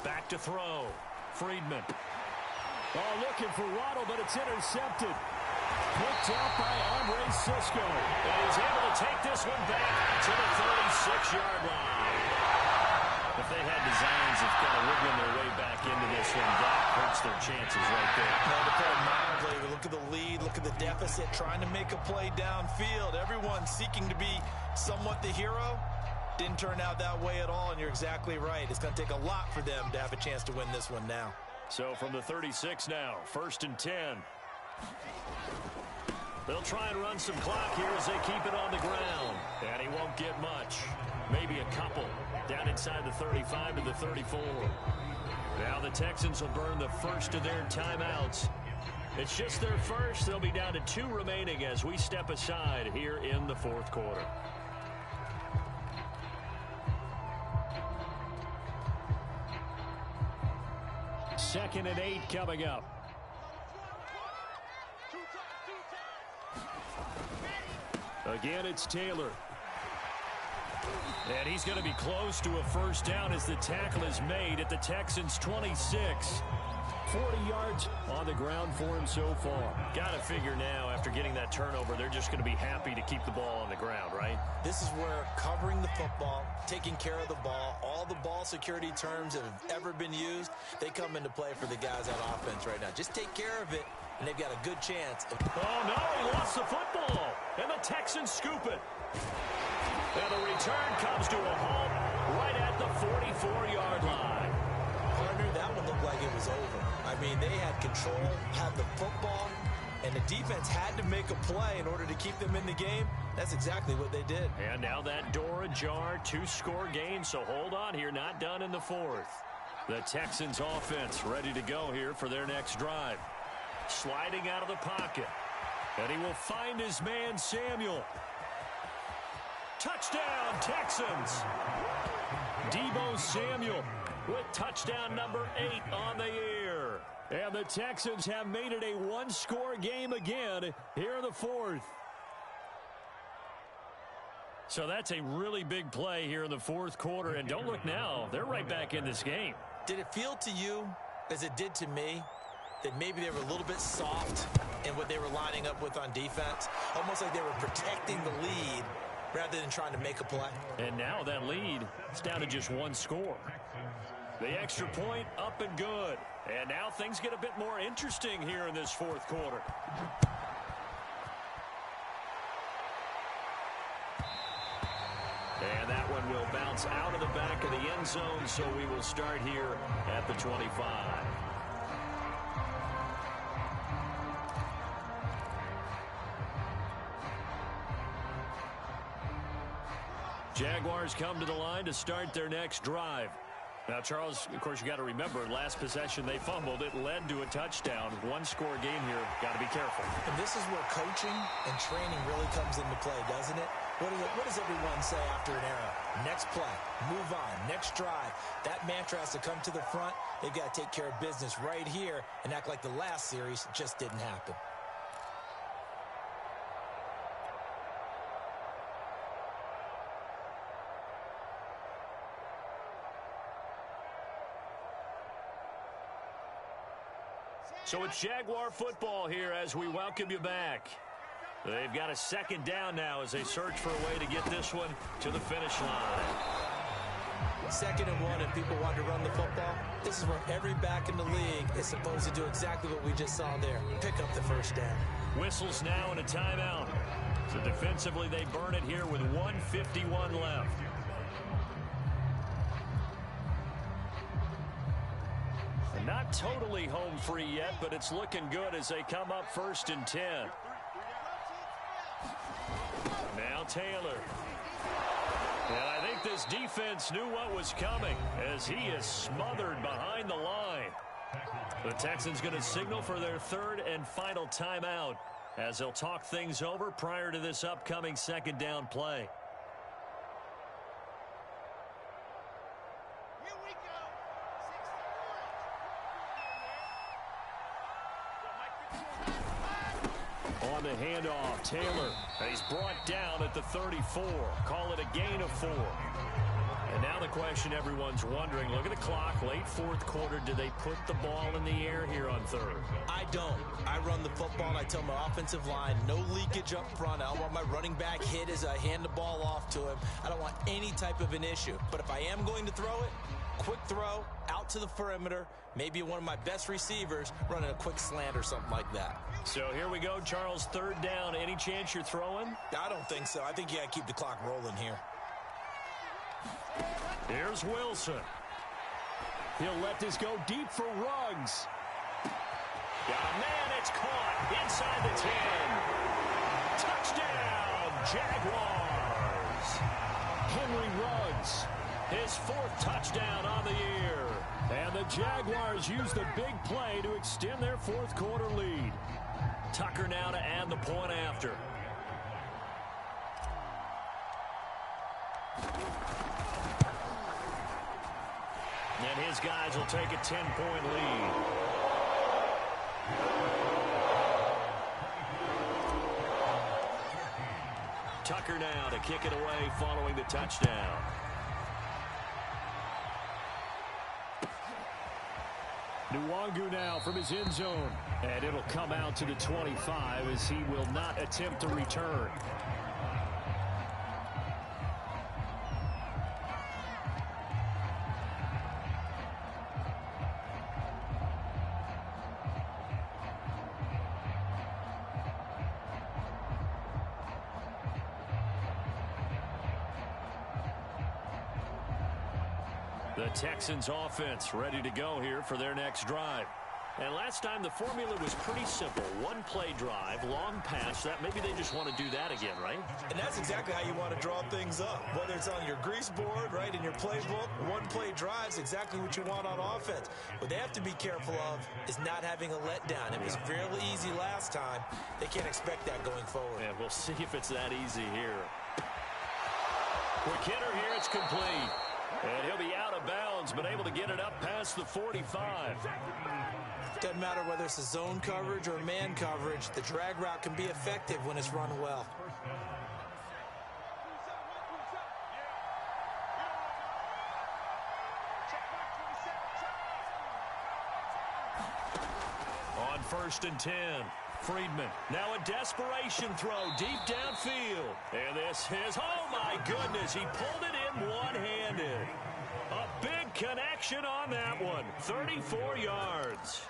Back to throw. Friedman. Oh, looking for Waddle, but it's intercepted. Picked out by Andre Sisco. And he's able to take this one back to the 36-yard line. If they had designs of kind of wiggling their way back into this one, that hurts their chances right there. Now to put it mildly, look at the lead, look at the deficit, trying to make a play downfield. Everyone seeking to be somewhat the hero. Didn't turn out that way at all, and you're exactly right. It's going to take a lot for them to have a chance to win this one now. So from the 36 now, 1st and 10. They'll try and run some clock here as they keep it on the ground. And he won't get much. Maybe a couple. Down inside the 35 to the 34. Now the Texans will burn the first of their timeouts. It's just their first. They'll be down to 2 remaining as we step aside here in the fourth quarter. Second and 8 coming up. Again, it's Taylor. And he's going to be close to a first down as the tackle is made at the Texans' 26. 40 yards on the ground for him so far. Got to figure now, after getting that turnover, they're just going to be happy to keep the ball on the ground, right? This is where covering the football, taking care of the ball, all the ball security terms that have ever been used, they come into play for the guys on offense right now. Just take care of it, and they've got a good chance. Oh, no, he lost the football, and the Texans scoop it. And the return comes to a halt right at the 44-yard line. Partner, that one looked like it was over. I mean, they had control, had the football, and the defense had to make a play in order to keep them in the game. That's exactly what they did. And now that door ajar, 2-score game, so hold on here, not done in the fourth. The Texans offense ready to go here for their next drive. Sliding out of the pocket. And he will find his man, Samuel. Touchdown, Texans. Deebo Samuel with touchdown number 8 on the year. And the Texans have made it a 1-score game again here in the fourth. So that's a really big play here in the fourth quarter. And don't look now, they're right back in this game. Did it feel to you, as it did to me, that maybe they were a little bit soft in what they were lining up with on defense? Almost like they were protecting the lead rather than trying to make a play. And now that lead is down to just 1 score. The extra point up and good. And now things get a bit more interesting here in this fourth quarter. And that one will bounce out of the back of the end zone, so we will start here at the 25. Jaguars come to the line to start their next drive. Now, Charles, of course, you got to remember, last possession they fumbled. It led to a touchdown. 1-score game here. Got to be careful. And this is where coaching and training really comes into play, doesn't it? What does everyone say after an error? Next play, move on, next drive. That mantra has to come to the front. They've got to take care of business right here and act like the last series just didn't happen. So it's Jaguar football here as we welcome you back. They've got a second down now as they search for a way to get this one to the finish line. 2nd and 1, and people want to run the football. This is where every back in the league is supposed to do exactly what we just saw there. Pick up the first down. Whistles now and a timeout. So defensively, they burn it here with 1:51 left. And not totally home free yet, but it's looking good as they come up 1st and 10. Now Taylor. And I think this defense knew what was coming as he is smothered behind the line. The Texans going to signal for their 3rd and final timeout as they'll talk things over prior to this upcoming 2nd down play. Here we go. 61. On the handoff, Taylor. He's brought down at the 34. Call it a gain of 4. And now the question everyone's wondering, look at the clock, late 4th quarter. Do they put the ball in the air here on 3rd? I don't. I run the football, and I tell my offensive line, no leakage up front. I don't want my running back hit as I hand the ball off to him. I don't want any type of an issue. But if I am going to throw it, quick throw, out to the perimeter, maybe one of my best receivers running a quick slant or something like that. So here we go, Charles, 3rd down. Any chance you're throwing? I don't think so. I think you got to keep the clock rolling here. Here's Wilson. He'll let this go deep for Ruggs. Got a man, it's caught inside the 10. Touchdown, Jaguars. Henry Ruggs, his 4th touchdown on the year. And the Jaguars use the big play to extend their 4th quarter lead. Tucker now to add the point after. And his guys will take a 10-point lead. Tucker now to kick it away following the touchdown. Nwangu now from his end zone. And it'll come out to the 25 as he will not attempt to return. The Texans offense ready to go here for their next drive. And last time the formula was pretty simple. One play drive, long pass. That maybe they just want to do that again, right? And that's exactly how you want to draw things up. Whether it's on your grease board, right, in your playbook, one play drive is exactly what you want on offense. What they have to be careful of is not having a letdown. It was fairly easy last time. They can't expect that going forward. And we'll see if it's that easy here. Quick hitter here, it's complete. And he'll be out of bounds, but able to get it up past the 45. Doesn't matter whether it's a zone coverage or man coverage, the drag route can be effective when it's run well. On 1st and 10, Friedman. Now a desperation throw deep downfield. And this is, oh my goodness, he pulled it in one-handed. A big connection on that one, 34 yards.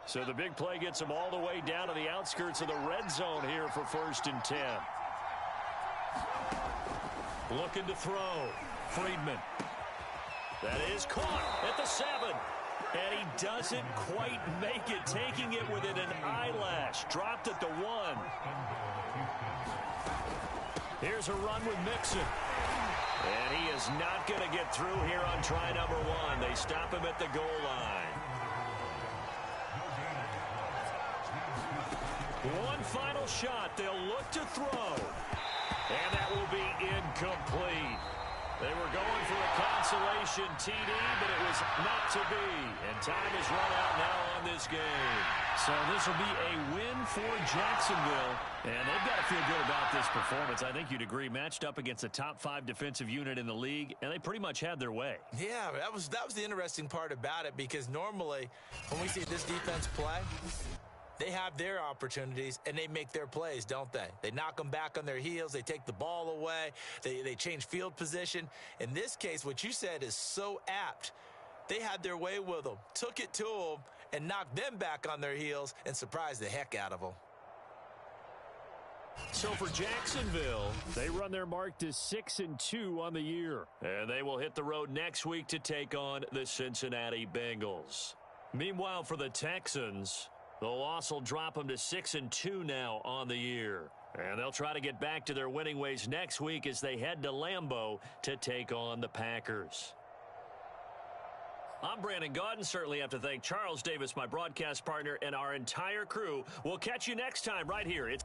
So the big play gets him all the way down to the outskirts of the red zone here for 1st and 10. Looking to throw, Friedman. That is caught at the 7. And he doesn't quite make it, taking it within an eyelash. Dropped at the 1. Here's a run with Mixon. And he is not going to get through here on try number 1. They stop him at the goal line. One final shot. They'll look to throw. And that will be incomplete. They were going for a consolation TD, but it was not to be. And time is run out now on this game. So this will be a win for Jacksonville. And they've got to feel good about this performance. I think you'd agree. Matched up against a top 5 defensive unit in the league, and they pretty much had their way. Yeah, that was the interesting part about it, because normally when we see this defense play, they have their opportunities, and they make their plays, don't they? They knock them back on their heels. They take the ball away. They change field position. In this case, what you said is so apt. They had their way with them, took it to them, and knocked them back on their heels and surprised the heck out of them. So for Jacksonville, they run their mark to 6-2 on the year. And they will hit the road next week to take on the Cincinnati Bengals. Meanwhile, for the Texans, the loss will drop them to 6-2 now on the year. And they'll try to get back to their winning ways next week as they head to Lambeau to take on the Packers. I'm Brandon Gaudin. Certainly have to thank Charles Davis, my broadcast partner, and our entire crew. We'll catch you next time right here. It's